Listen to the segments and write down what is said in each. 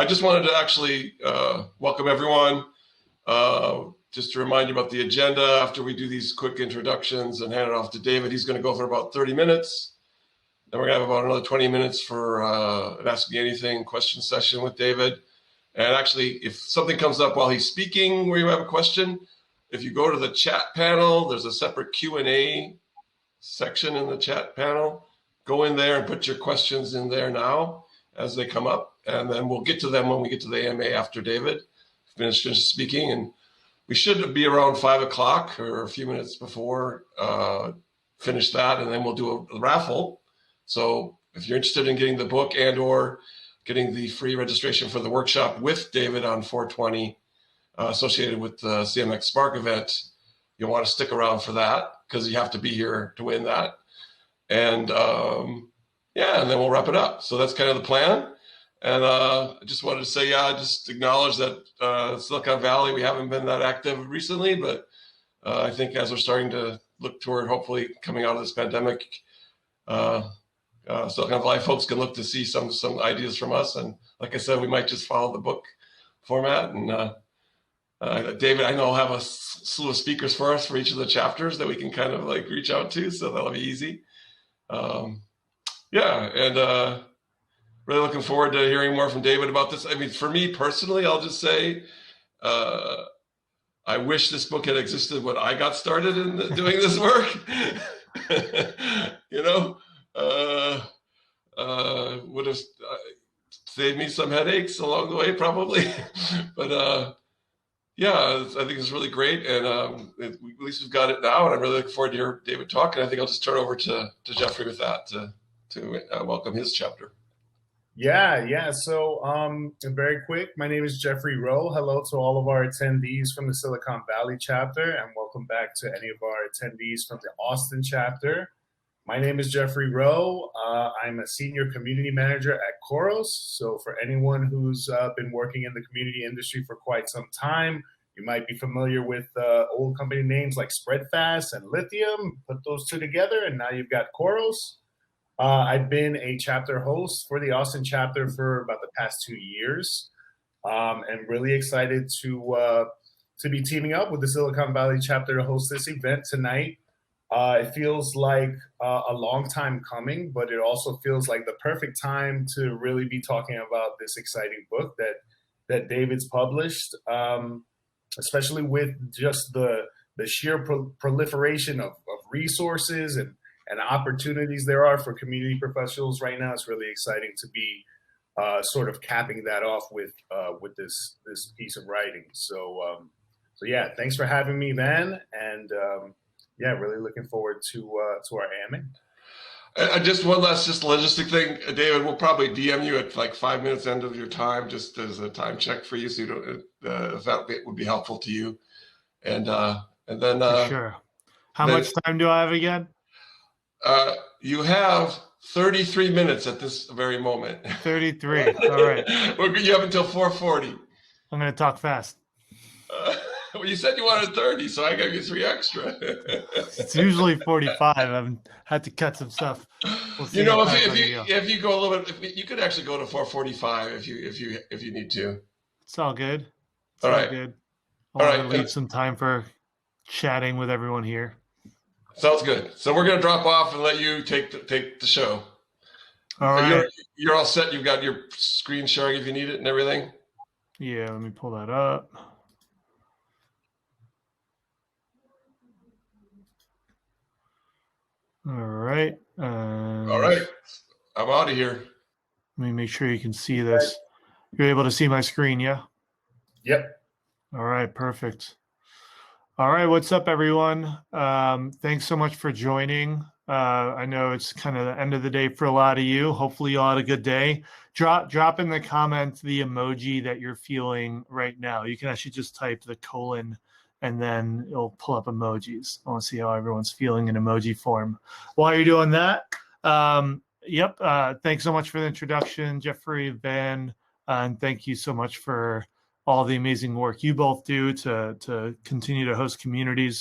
I just wanted to actually welcome everyone. Just to remind you about the agenda after we do these quick introductions and hand it off to David. He's going to go for about 30 minutes. Then we're going to have about another 20 minutes for an Ask Me Anything question session with David. And actually, if something comes up while he's speaking where you have a question, if you go to the chat panel, there's a separate Q&A section in the chat panel. Go in there and put your questions in there now as they come up. And then we'll get to them when we get to the AMA after David finishes speaking. And we should be around 5 o'clock or a few minutes before finish that, and then we'll do a raffle. So if you're interested in getting the book and or getting the free registration for the workshop with David on 420 associated with the CMX Spark event, you'll want to stick around for that because you have to be here to win that. And and then we'll wrap it up. So that's kind of the plan. And I just wanted to say, just acknowledge that Silicon Valley, we haven't been that active recently, but I think as we're starting to look toward hopefully coming out of this pandemic, Silicon Valley folks can look to see some ideas from us. And like I said, we might just follow the book format. And David, I know, will have a slew of speakers for us for each of the chapters that we can kind of like reach out to. So that'll be easy. Really looking forward to hearing more from David about this. I mean, for me personally, I'll just say, I wish this book had existed when I got started in doing this work. Would have saved me some headaches along the way, probably. But I think it's really great, and at least we've got it now. And I'm really looking forward to hear David talk. And I think I'll just turn over to Jeffrey with that to welcome his chapter. Yeah. So very quick, my name is Jeffrey Rowe. Hello to all of our attendees from the Silicon Valley chapter, and welcome back to any of our attendees from the Austin chapter. My name is Jeffrey Rowe. I'm a senior community manager at Khoros. So for anyone who's been working in the community industry for quite some time, you might be familiar with old company names like Spreadfast and Lithium. Put those two together, and now you've got Khoros. I've been a chapter host for the Austin chapter for about the past 2 years, and really excited to be teaming up with the Silicon Valley chapter to host this event tonight. It feels like a long time coming, but it also feels like the perfect time to really be talking about this exciting book that David's published, especially with just the sheer proliferation of resources and opportunities there are for community professionals right now. It's really exciting to be sort of capping that off with this piece of writing. So thanks for having me, Ben, and really looking forward to our AMA. Just one last logistic thing, David. We'll probably DM you at like 5 minutes end of your time, just as a time check for you, so you don't if that would be helpful to you. And then sure. How much time do I have again? You have 33 minutes at this very moment. 33. All right. You have until 4:40. I'm going to talk fast. Well, you said you wanted 30, so I gave you 3 extra. It's usually 45. I've had to cut some stuff. We'll see if you go a little bit, you could actually go to 4:45 if you need to. It's all good. All right. Good. I want to leave some time for chatting with everyone here. Sounds good. So we're going to drop off and let you take the show. All right. You're all set. You've got your screen sharing if you need it and everything. Yeah, let me pull that up. All right. All right. I'm out of here. Let me make sure you can see this. You're able to see my screen, yeah? Yep. All right, perfect. All right, what's up, everyone? Thanks so much for joining. I know it's kind of the end of the day for a lot of you. Hopefully you all had a good day. Drop in the comments the emoji that you're feeling right now. You can actually just type the colon and then it'll pull up emojis. I want to see how everyone's feeling in emoji form. While you're doing that, thanks so much for the introduction, Jeffrey, Ben, and thank you so much for all the amazing work you both do to continue to host community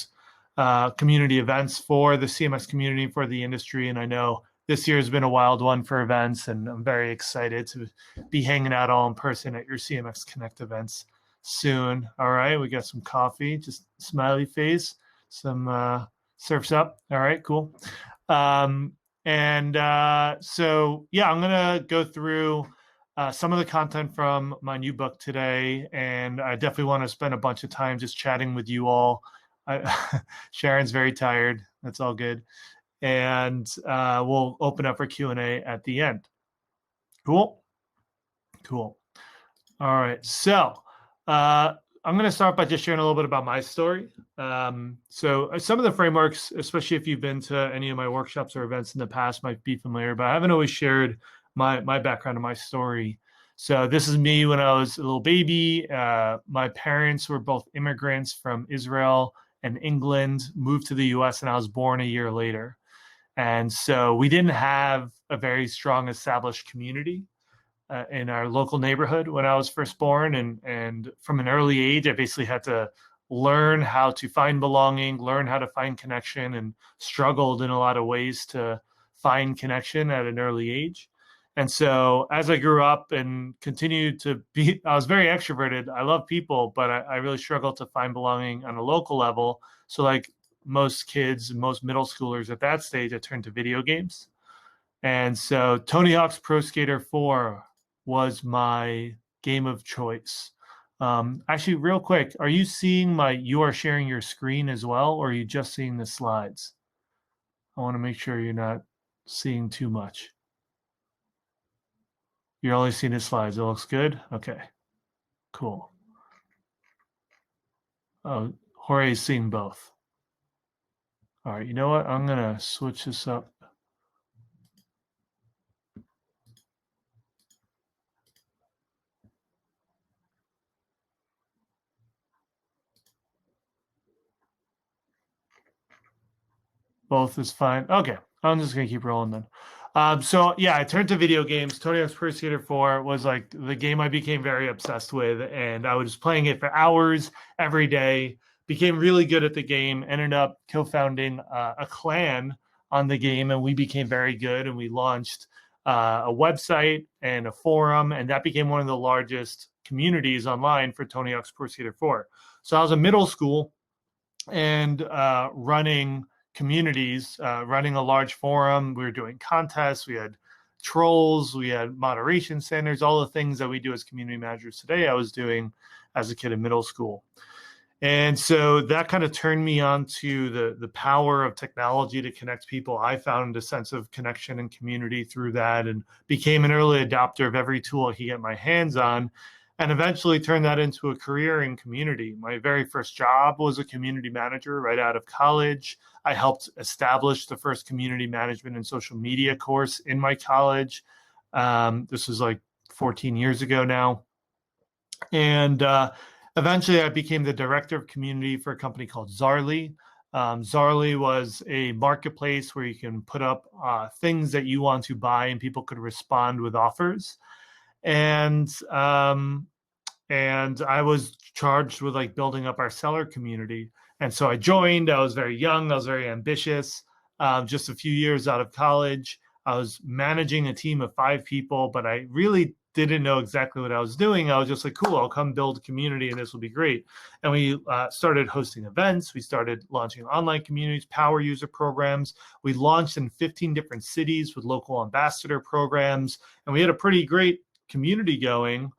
events for the CMX community, for the industry. And I know this year has been a wild one for events, and I'm very excited to be hanging out all in person at your CMX Connect events soon. All right, we got some coffee, just smiley face, some surfs up. All right, cool. So yeah, I'm gonna go through some of the content from my new book today, and I definitely want to spend a bunch of time just chatting with you all. Sharon's very tired. That's all good. And we'll open up for Q&A at the end. Cool. All right. So I'm going to start by just sharing a little bit about my story. So some of the frameworks, especially if you've been to any of my workshops or events in the past, might be familiar, but I haven't always shared my background and my story. So this is me when I was a little baby. My parents were both immigrants from Israel and England, moved to the US, and I was born a year later. And so we didn't have a very strong established community in our local neighborhood when I was first born. And from an early age, I basically had to learn how to find belonging, learn how to find connection, and struggled in a lot of ways to find connection at an early age. And so as I grew up and continued to be, I was very extroverted. I love people, but I really struggled to find belonging on a local level. So like most kids, most middle schoolers at that stage, I turned to video games. And so Tony Hawk's Pro Skater 4 was my game of choice. Actually, real quick, are you are sharing your screen as well, or are you just seeing the slides? I want to make sure you're not seeing too much. You're only seeing the slides. It looks good? Okay, cool. Oh, Jorge's seeing both. All right, you know what? I'm going to switch this up. Both is fine. Okay, I'm just going to keep rolling then. So yeah, I turned to video games. Tony Hawk's Pro Skater 4 was like the game I became very obsessed with, and I was playing it for hours every day. Became really good at the game. Ended up co-founding a clan on the game, and we became very good. And we launched a website and a forum, and that became one of the largest communities online for Tony Hawk's Pro Skater 4. So I was in middle school and running communities, running a large forum. We were doing contests. We had trolls. We had moderation centers, all the things that we do as community managers today, I was doing as a kid in middle school. And so that kind of turned me on to the power of technology to connect people. I found a sense of connection and community through that and became an early adopter of every tool I could get my hands on, and eventually turned that into a career in community. My very first job was a community manager right out of college. I helped establish the first community management and social media course in my college. This was like 14 years ago now. And eventually I became the director of community for a company called Zarly. Zarly was a marketplace where you can put up things that you want to buy and people could respond with offers. And I was charged with like building up our seller community. And so I joined. I was very young. I was very ambitious. Just a few years out of college, I was managing a team of 5 people, but I really didn't know exactly what I was doing. I was just like, cool, I'll come build a community and this will be great. And we started hosting events. We started launching online communities, power user programs. We launched in 15 different cities with local ambassador programs. And we had a pretty great community going.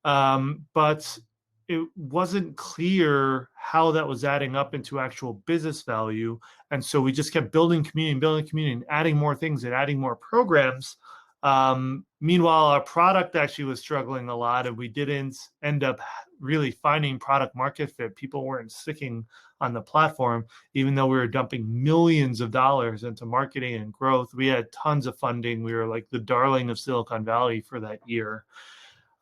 But it wasn't clear how that was adding up into actual business value. And so we just kept building community, and adding more things and adding more programs. Meanwhile, our product actually was struggling a lot, and we didn't end up really finding product market fit. People weren't sticking on the platform, even though we were dumping millions of dollars into marketing and growth. We had tons of funding. We were like the darling of Silicon Valley for that year.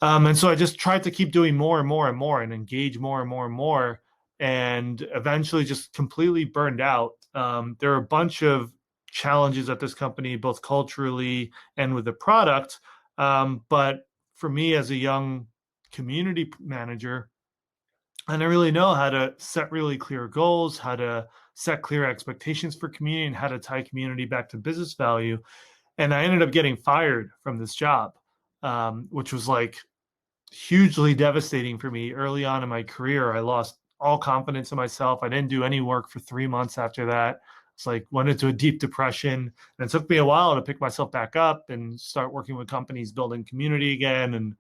And so I just tried to keep doing more and more and more and engage more and more and more, and eventually just completely burned out. There are a bunch of challenges at this company, both culturally and with the product. But for me as a young community manager, I didn't really know how to set really clear goals, how to set clear expectations for community, and how to tie community back to business value. And I ended up getting fired from this job, which was like hugely devastating for me early on in my career. I lost all confidence in myself. I didn't do any work for 3 months after that. It's like went into a deep depression. And it took me a while to pick myself back up and start working with companies, building community again, and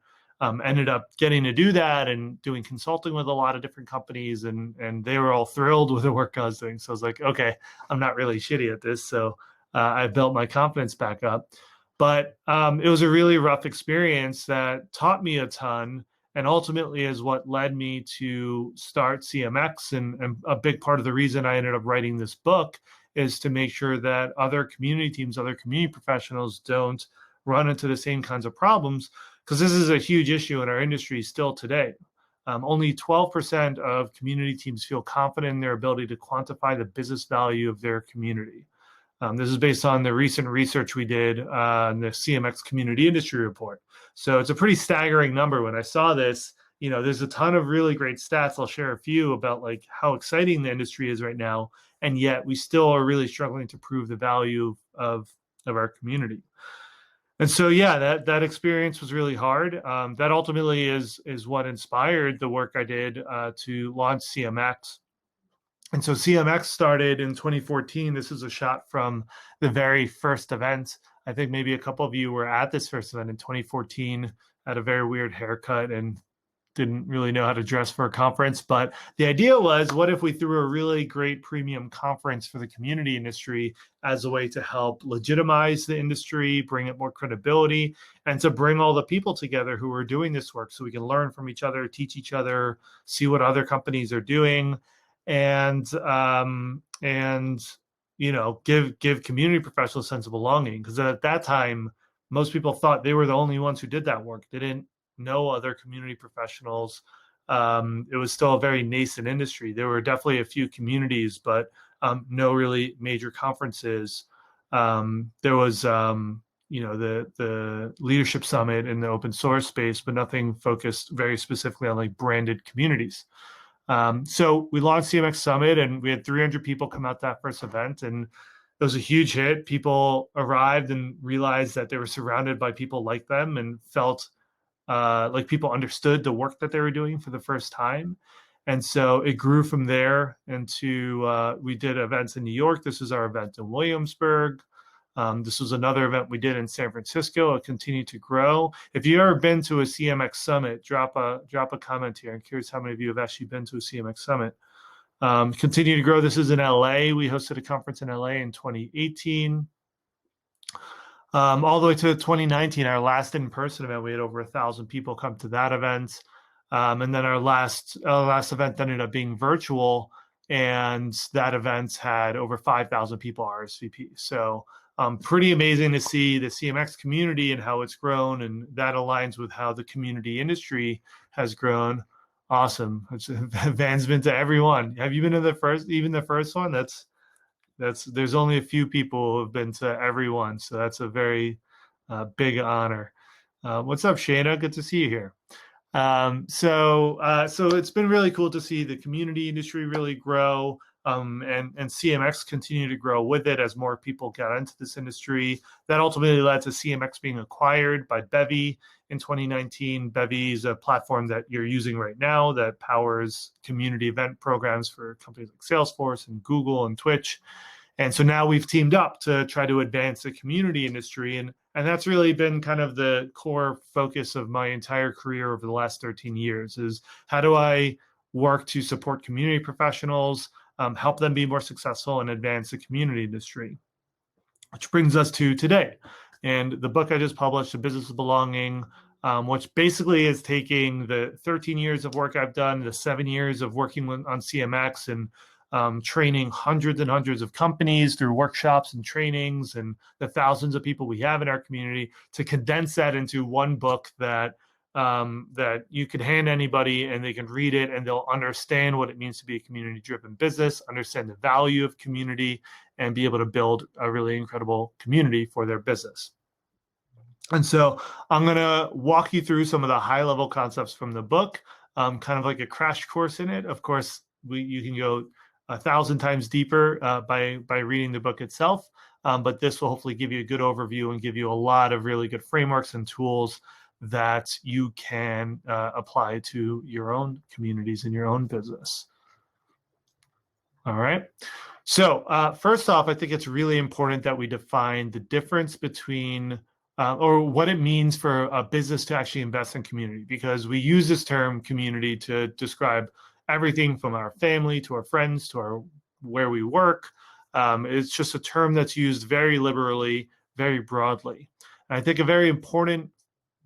ended up getting to do that and doing consulting with a lot of different companies. And they were all thrilled with the work I was doing. So I was like, okay, I'm not really shitty at this. So I built my confidence back up. But it was a really rough experience that taught me a ton, and ultimately is what led me to start CMX. And a big part of the reason I ended up writing this book is to make sure that other community teams, other community professionals don't run into the same kinds of problems, because this is a huge issue in our industry still today. Only 12% of community teams feel confident in their ability to quantify the business value of their community. This is based on the recent research we did on the CMX Community Industry Report. So it's a pretty staggering number. When I saw this, there's a ton of really great stats. I'll share a few about like how exciting the industry is right now, and yet we still are really struggling to prove the value of our community. And so, yeah, that experience was really hard. That ultimately is what inspired the work I did to launch CMX. And so CMX started in 2014. This is a shot from the very first event. I think maybe a couple of you were at this first event in 2014, had a very weird haircut and didn't really know how to dress for a conference. But the idea was, what if we threw a really great premium conference for the community industry as a way to help legitimize the industry, bring it more credibility, and to bring all the people together who are doing this work so we can learn from each other, teach each other, see what other companies are doing, and give community professionals a sense of belonging. Because at that time, most people thought they were the only ones who did that work. They didn't know other community professionals. It was still a very nascent industry. There were definitely a few communities, but no really major conferences. There was the Leadership Summit in the open source space, but nothing focused very specifically on like branded communities. So we launched CMX Summit, and we had 300 people come out that first event, and it was a huge hit. People arrived and realized that they were surrounded by people like them and felt like people understood the work that they were doing for the first time. And so it grew from there into, we did events in New York. This was our event in Williamsburg. This was another event we did in San Francisco. It continued to grow. If you've ever been to a CMX Summit, drop a comment here. I'm curious how many of you have actually been to a CMX Summit. Continue to grow. This is in LA. We hosted a conference in LA in 2018. All the way to 2019, our last in-person event, we had over 1,000 people come to that event. And then our last event ended up being virtual, and that event had over 5,000 people RSVP. So pretty amazing to see the CMX community and how it's grown, and that aligns with how the community industry has grown. Awesome. It's advancement to everyone. Have you been to the first one? There's only a few people who have been to everyone, so that's a very big honor. What's up, Shana? Good to see you here. So it's been really cool to see the community industry really grow, and CMX continue to grow with it as more people got into this industry. That ultimately led to CMX being acquired by Bevy in 2019. Bevy is a platform that you're using right now that powers community event programs for companies like Salesforce and Google and Twitch. And so now we've teamed up to try to advance the community industry. And that's really been kind of the core focus of my entire career over the last 13 years is how do I work to support community professionals, help them be more successful and advance the community industry, which brings us to today. And the book I just published, The Business of Belonging, which basically is taking the 13 years of work I've done, the 7 years of working on CMX and training hundreds and hundreds of companies through workshops and trainings and the thousands of people we have in our community to condense that into one book that you could hand anybody and they can read it and they'll understand what it means to be a community-driven business, understand the value of community, and be able to build a really incredible community for their business. And so I'm going to walk you through some of the high-level concepts from the book, kind of like a crash course in it. Of course, you can go 1,000 times deeper by reading the book itself. but this will hopefully give you a good overview and give you a lot of really good frameworks and tools that you can apply to your own communities and your own business. All right. So first off, I think it's really important that we define the difference between or what it means for a business to actually invest in community, because we use this term community to describe everything from our family to our friends to our where we work. It's just a term that's used very liberally, very broadly. And I think a very important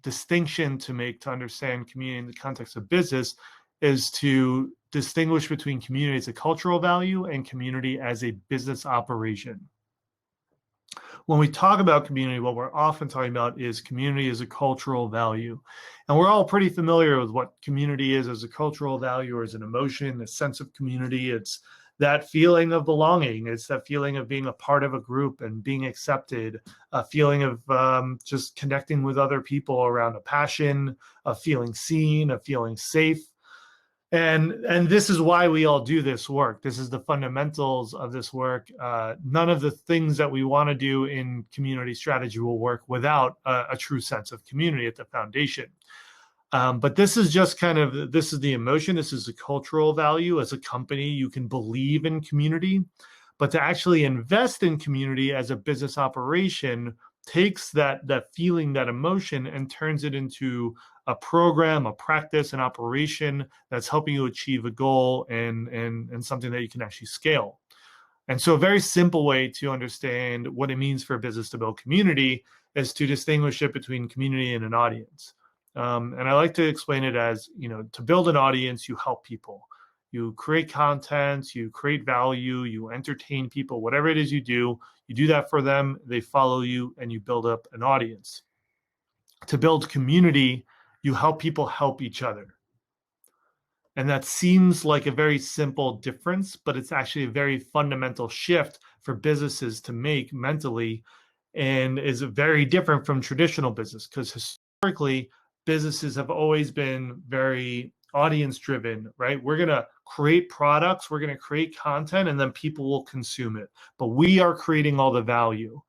distinction to make to understand community in the context of business is to distinguish between community as a cultural value and community as a business operation. When we talk about community, what we're often talking about is community as a cultural value. And we're all pretty familiar with what community is as a cultural value or as an emotion, a sense of community. It's that feeling of belonging. It's that feeling of being a part of a group and being accepted, a feeling of just connecting with other people around a passion, of feeling seen, of feeling safe. And this is why we all do this work. This is the fundamentals of this work. None of the things that we want to do in community strategy will work without a true sense of community at the foundation. But this is just this is the emotion. This is the cultural value. As a company, you can believe in community, but to actually invest in community as a business operation takes that feeling, that emotion, and turns it into a program, a practice, an operation that's helping you achieve a goal and something that you can actually scale. And so a very simple way to understand what it means for a business to build community is to distinguish it between community and an audience. And I like to explain it as, to build an audience, you help people. You create content, you create value, you entertain people, whatever it is you do that for them, they follow you, and you build up an audience. To build community, you help people help each other. And that seems like a very simple difference, but it's actually a very fundamental shift for businesses to make mentally, and is very different from traditional business, because historically, businesses have always been very audience driven, right? We're going to create products, we're going to create content, and then people will consume it. But we are creating all the value.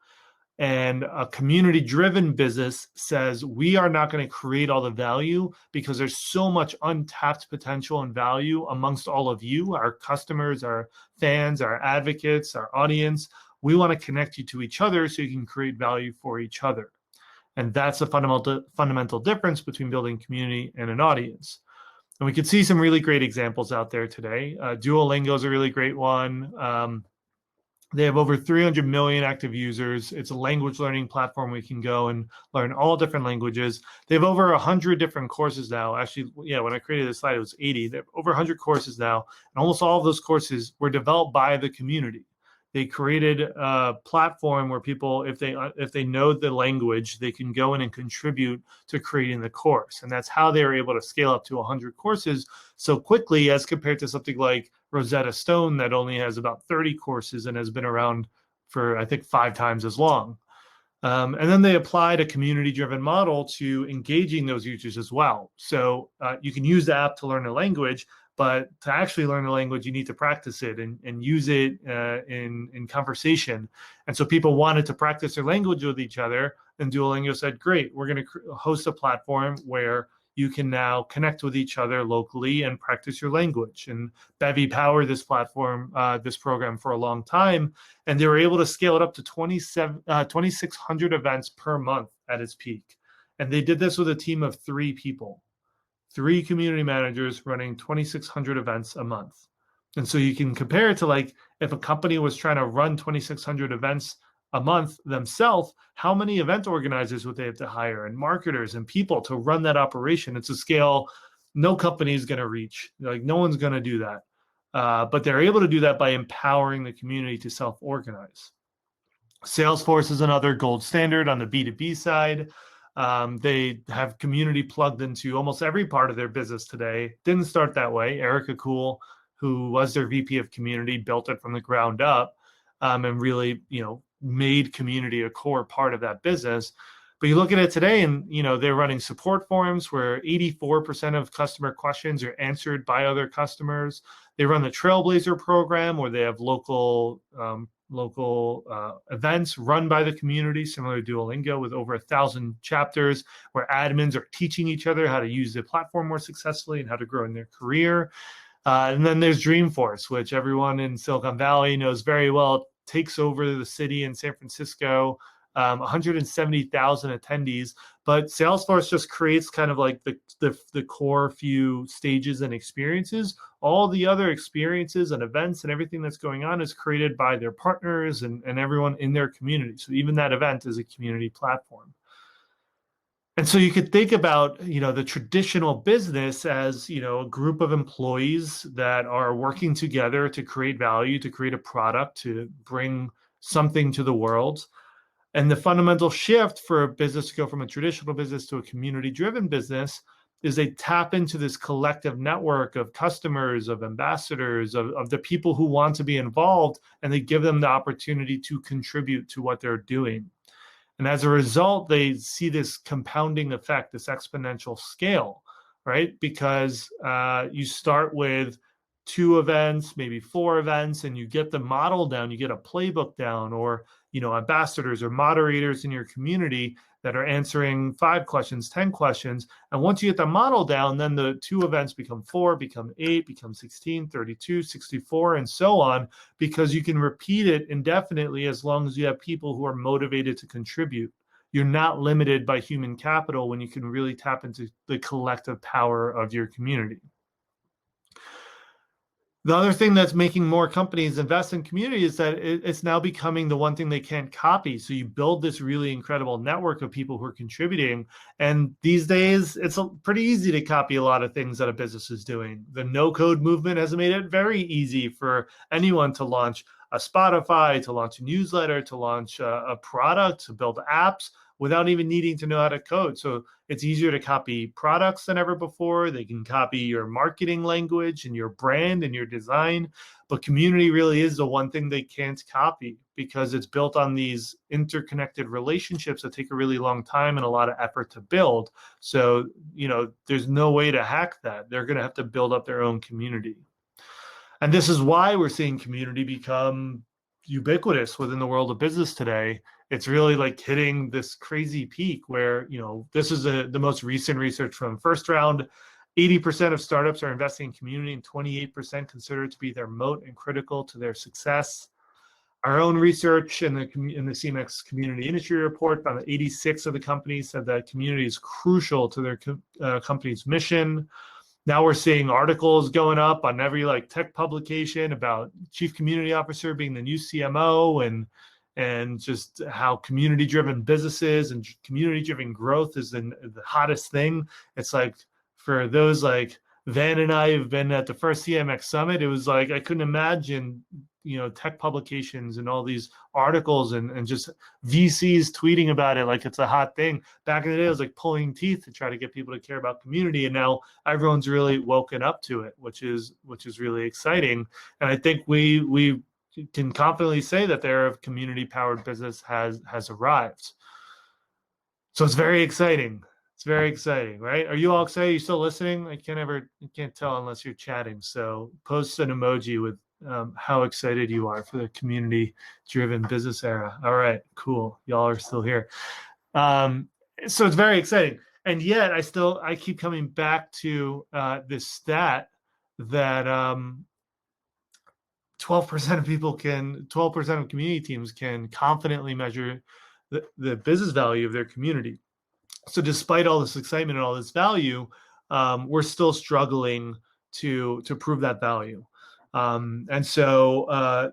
And a community driven business says we are not going to create all the value because there's so much untapped potential and value amongst all of you, our customers, our fans, our advocates, our audience. We want to connect you to each other so you can create value for each other. And that's a fundamental difference between building community and an audience. And we could see some really great examples out there today. Duolingo is a really great one. They have over 300 million active users. It's a language learning platform. We can go and learn all different languages. They have over 100 different courses now. Actually, when I created this slide, it was 80. They have over 100 courses now. And almost all of those courses were developed by the community. They created a platform where people, if they know the language, they can go in and contribute to creating the course. And that's how they were able to scale up to 100 courses so quickly, as compared to something like Rosetta Stone that only has about 30 courses and has been around for, I think, 5 times as long. And then they applied a community-driven model to engaging those users as well. So you can use the app to learn a language, but to actually learn the language, you need to practice it and use it in conversation. And so people wanted to practice their language with each other, and Duolingo said, great, we're going to host a platform where you can now connect with each other locally and practice your language. And Bevy powered this platform, this program for a long time, and they were able to scale it up to 2,600 events per month at its peak. And they did this with a team of 3 people. 3 community managers running 2,600 events a month. And so you can compare it to, like, if a company was trying to run 2,600 events a month themselves, how many event organizers would they have to hire, and marketers and people to run that operation? It's a scale no company is going to reach. Like, no one's going to do that. But they're able to do that by empowering the community to self-organize. Salesforce is another gold standard on the B2B side. They have community plugged into almost every part of their business today. Didn't start that way. Erica Cool, who was their VP of community, built it from the ground up, and really, made community a core part of that business. But you look at it today, and they're running support forums where 84% of customer questions are answered by other customers. They run the Trailblazer program where they have local events run by the community, similar to Duolingo, with over 1,000 chapters where admins are teaching each other how to use the platform more successfully and how to grow in their career. And then there's Dreamforce, which everyone in Silicon Valley knows very well. It takes over the city in San Francisco, 170,000 attendees. But Salesforce just creates kind of like the core few stages and experiences. All the other experiences and events and everything that's going on is created by their partners and everyone in their community. So even that event is a community platform. And so you could think about, the traditional business as, a group of employees that are working together to create value, to create a product, to bring something to the world. And the fundamental shift for a business to go from a traditional business to a community-driven business is they tap into this collective network of customers, of ambassadors, of the people who want to be involved, and they give them the opportunity to contribute to what they're doing. And as a result, they see this compounding effect, this exponential scale, right? Because you start with 2 events, maybe 4 events, and you get the model down, you get a playbook down, or ambassadors or moderators in your community that are answering 5 questions, 10 questions. And once you get the model down, then the 2 events become 4, become 8, become 16, 32, 64, and so on, because you can repeat it indefinitely as long as you have people who are motivated to contribute. You're not limited by human capital when you can really tap into the collective power of your community. The other thing that's making more companies invest in community is that it's now becoming the one thing they can't copy. So you build this really incredible network of people who are contributing. And these days, it's pretty easy to copy a lot of things that a business is doing. The no-code movement has made it very easy for anyone to launch a Spotify, to launch a newsletter, to launch a product, to build apps without even needing to know how to code. So it's easier to copy products than ever before. They can copy your marketing language and your brand and your design. But community really is the one thing they can't copy because it's built on these interconnected relationships that take a really long time and a lot of effort to build. So, there's no way to hack that. They're going to have to build up their own community. And this is why we're seeing community become ubiquitous within the world of business today. It's really like hitting this crazy peak where, this is the most recent research from First Round. 80% of startups are investing in community and 28% consider it to be their moat and critical to their success. Our own research in the CMX Community Industry Report found that 86 of the companies said that community is crucial to their company's mission. Now we're seeing articles going up on every tech publication about chief community officer being the new CMO and just how community-driven businesses and community-driven growth is the hottest thing. It's like for those Van and I have been at the first CMX Summit. It was I couldn't imagine, tech publications and all these articles and just VCs tweeting about it like it's a hot thing. Back in the day, it was like pulling teeth to try to get people to care about community. And now everyone's really woken up to it, which is really exciting. And I think we can confidently say that the era of community-powered business has arrived. So it's very exciting. It's very exciting, right? Are you all excited? Are you still listening? I can't tell unless you're chatting. So post an emoji with how excited you are for the community-driven business era. All right, cool. Y'all are still here. So it's very exciting. And yet I keep coming back to this stat that 12% of community teams can confidently measure the business value of their community. So despite all this excitement and all this value, we're still struggling to prove that value. And so, I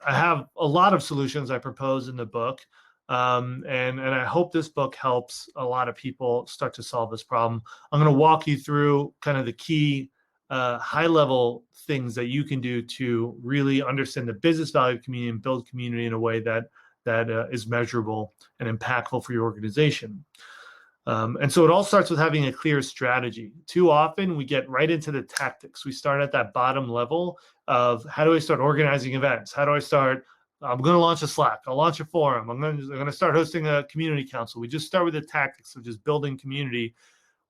have a lot of solutions I propose in the book. And I hope this book helps a lot of people start to solve this problem. I'm going to walk you through kind of the key high-level things that you can do to really understand the business value of community and build community in a way that is measurable and impactful for your organization. And so it all starts with having a clear strategy. Too often we get right into the tactics. We start at that bottom level of how do I start organizing events? How do I start? I'm going to launch a Slack. I'll launch a forum. I'm going to start hosting a community council. We just start with the tactics of just building community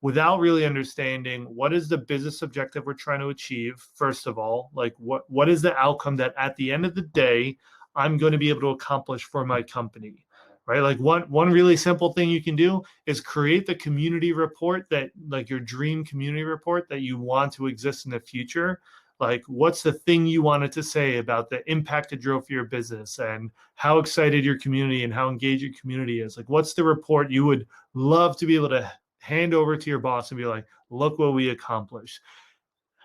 without really understanding what is the business objective we're trying to achieve. First of all, like what is the outcome that at the end of the day, I'm going to be able to accomplish for my company, right? Like one really simple thing you can do is create the community report that, like, your dream community report that you want to exist in the future. Like, what's the thing you wanted to say about the impact it drove for your business and how excited your community and how engaged your community is? Like, what's the report you would love to be able to hand over to your boss and be like, look what we accomplished.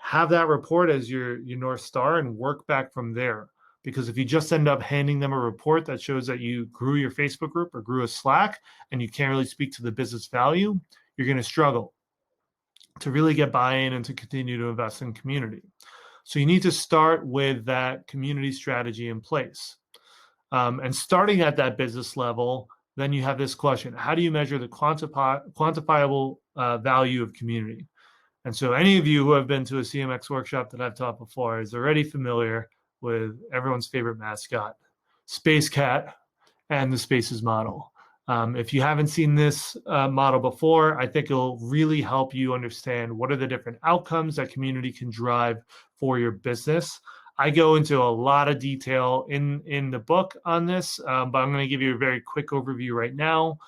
Have that report as your North Star and work back from there. Because if you just end up handing them a report that shows that you grew your Facebook group or grew a Slack and you can't really speak to the business value, you're going to struggle to really get buy-in and to continue to invest in community. So you need to start with that community strategy in place. And starting at that business level, then you have this question: how do you measure the quantifiable value of community? And so any of you who have been to a CMX workshop that I've taught before is already familiar with everyone's favorite mascot, Space Cat, and the Spaces model. If you haven't seen this model before, I think it'll really help you understand what are the different outcomes that community can drive for your business. I go into a lot of detail in the book on this, but I'm going to give you a very quick overview right now.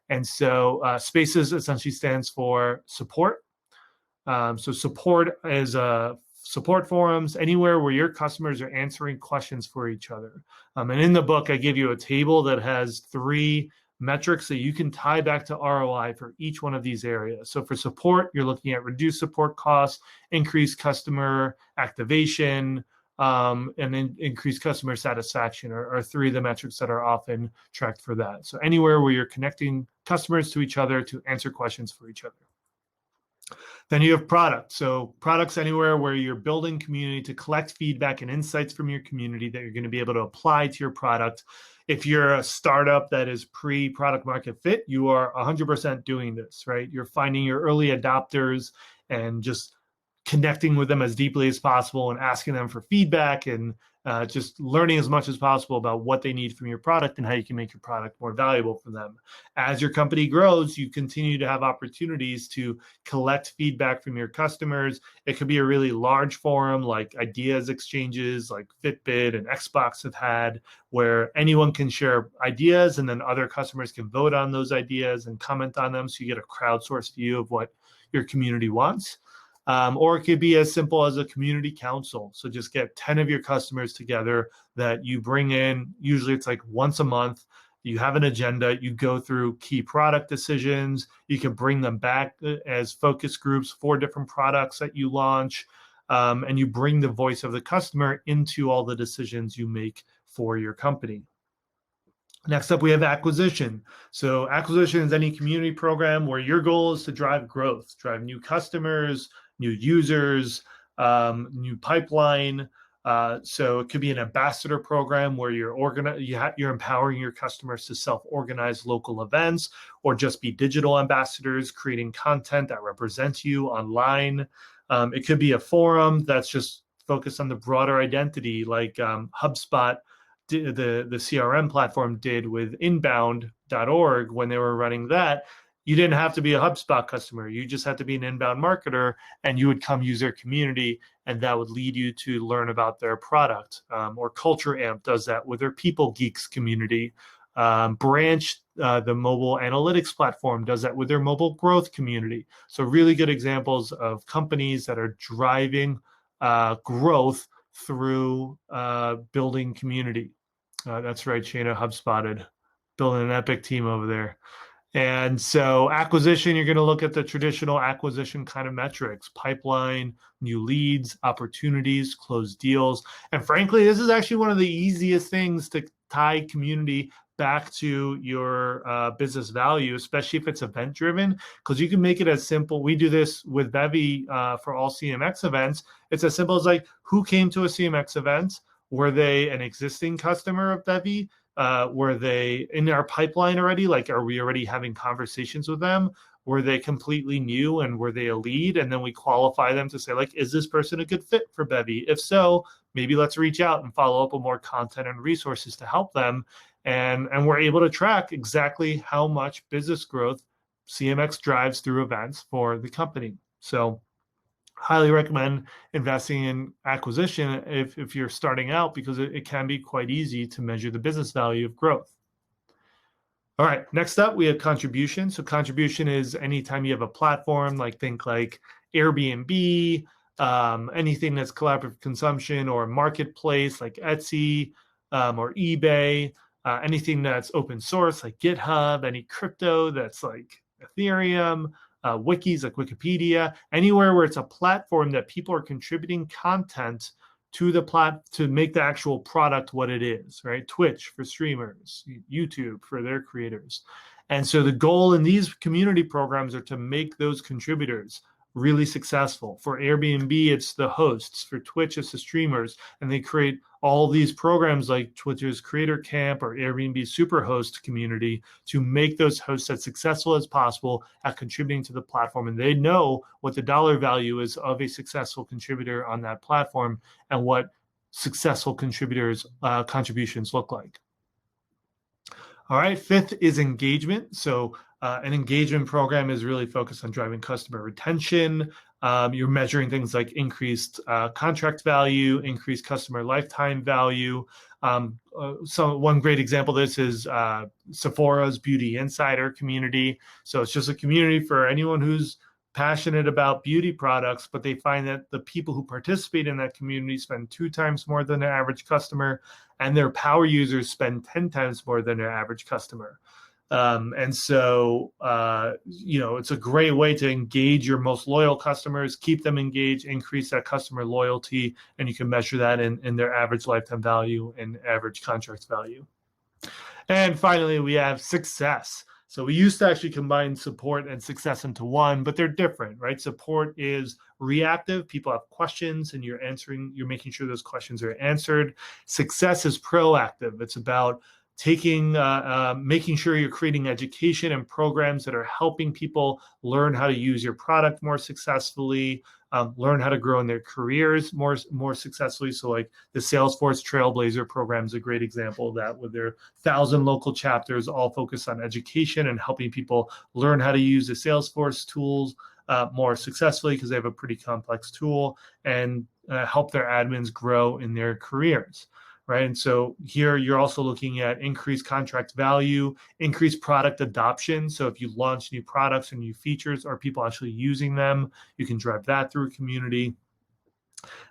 And so Spaces essentially stands for support. So support is support forums, anywhere where your customers are answering questions for each other. And in the book, I give you a table that has 3 metrics that you can tie back to ROI for each one of these areas. So for support, you're looking at reduced support costs, increased customer activation, and then increased customer satisfaction are 3 of the metrics that are often tracked for that. So anywhere where you're connecting customers to each other to answer questions for each other. Then you have products. So products anywhere where you're building community to collect feedback and insights from your community that you're going to be able to apply to your product. If you're a startup that is pre-product market fit, you are 100% doing this, right? You're finding your early adopters and just connecting with them as deeply as possible and asking them for feedback and just learning as much as possible about what they need from your product and how you can make your product more valuable for them. As your company grows, you continue to have opportunities to collect feedback from your customers. It could be a really large forum like ideas exchanges like Fitbit and Xbox have had, where anyone can share ideas and then other customers can vote on those ideas and comment on them, so you get a crowdsourced view of what your community wants. Or it could be as simple as a community council. So just get 10 of your customers together that you bring in. Usually it's like once a month. You have an agenda. You go through key product decisions. You can bring them back as focus groups for different products that you launch. And you bring the voice of the customer into all the decisions you make for your company. Next up, we have acquisition. So acquisition is any community program where your goal is to drive growth, drive new customers, new users, new pipeline. So it could be an ambassador program where you're empowering your customers to self-organize local events, or just be digital ambassadors, creating content that represents you online. It could be a forum that's just focused on the broader identity, like HubSpot, the CRM platform did with inbound.org when they were running that. You didn't have to be a HubSpot customer. You just had to be an inbound marketer, and you would come use their community, and that would lead you to learn about their product. Or Culture Amp does that with their People Geeks community. Branch, the mobile analytics platform, does that with their mobile growth community. So really good examples of companies that are driving growth through building community. That's right, Shana, HubSpotted, building an epic team over there. And so acquisition, you're going to look at the traditional acquisition kind of metrics: pipeline, new leads, opportunities, closed deals. And frankly, this is actually one of the easiest things to tie community back to your business value, especially if it's event driven, because you can make it as simple. We do this with Bevy for all CMX events. It's as simple as like, who came to a CMX event? Were they an existing customer of Bevy? Were they in our pipeline already? Like, are we already having conversations with them? Were they completely new, and were they a lead? And then we qualify them to say, like, is this person a good fit for Bevy? If so, maybe let's reach out and follow up with more content and resources to help them. And we're able to track exactly how much business growth CMX drives through events for the company. So highly recommend investing in acquisition if you're starting out, because it can be quite easy to measure the business value of growth. All right, next up, we have contribution. So contribution is anytime you have a platform, think like Airbnb, anything that's collaborative consumption, or marketplace like Etsy or eBay, anything that's open source like GitHub, any crypto that's like Ethereum, wikis like Wikipedia, anywhere where it's a platform that people are contributing content to the to make the actual product what it is, right? Twitch for streamers, YouTube for their creators. And so the goal in these community programs are to make those contributors really successful. For Airbnb, it's the hosts. For Twitch, it's the streamers. And they create all these programs like Twitter's Creator Camp or Airbnb Superhost community to make those hosts as successful as possible at contributing to the platform. And they know what the dollar value is of a successful contributor on that platform and what successful contributors' contributions look like. All right, fifth is engagement. So an engagement program is really focused on driving customer retention. You're measuring things like increased contract value, increased customer lifetime value. So one great example of this is Sephora's Beauty Insider community. So it's just a community for anyone who's passionate about beauty products, but they find that the people who participate in that community spend 2 times more than their average customer, and their power users spend 10 times more than their average customer. And so, it's a great way to engage your most loyal customers, keep them engaged, increase that customer loyalty, and you can measure that in their average lifetime value and average contract value. And finally, we have success. So we used to actually combine support and success into one, but they're different, right? Support is reactive. People have questions and you're making sure those questions are answered. Success is proactive. It's about making sure you're creating education and programs that are helping people learn how to use your product more successfully, learn how to grow in their careers more successfully. So like the Salesforce Trailblazer program is a great example of that, with their 1,000 local chapters all focused on education and helping people learn how to use the Salesforce tools more successfully, because they have a pretty complex tool, and help their admins grow in their careers. Right. And so here you're also looking at increased contract value, increased product adoption. So if you launch new products and new features, are people actually using them? You can drive that through a community.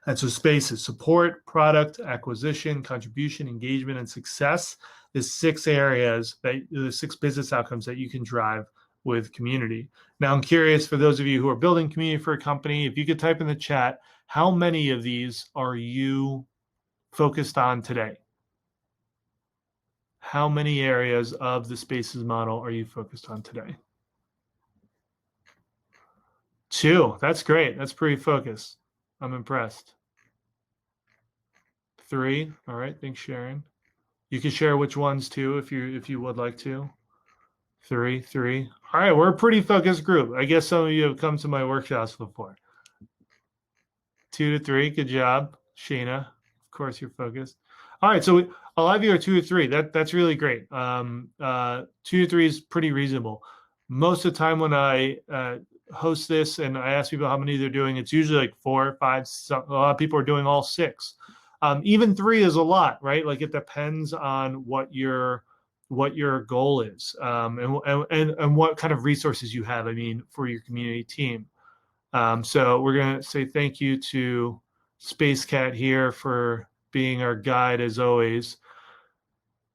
And so space is support, product, acquisition, contribution, engagement, and success. The 6 areas, the 6 business outcomes that you can drive with community. Now, I'm curious, for those of you who are building community for a company, if you could type in the chat, how many of these are you focused on today? How many areas of the spaces model are you focused on today? 2. That's great. That's pretty focused. I'm impressed. 3. All right. Thanks, Sharon. You can share which ones too if you would like to. 3. All right. We're a pretty focused group. I guess some of you have come to my workshops before. 2 to 3. Good job, Sheena. Of course, you're focused. All right, so a lot of you are 2 to 3. That's really great. 2 to 3 is pretty reasonable. Most of the time when I host this and I ask people how many they're doing, it's usually like 4 or 5. A lot of people are doing all 6. Even 3 is a lot, right? Like it depends on what your goal is, and what kind of resources you have. I mean, for your community team. So we're gonna say thank you to Space Cat here for being our guide as always.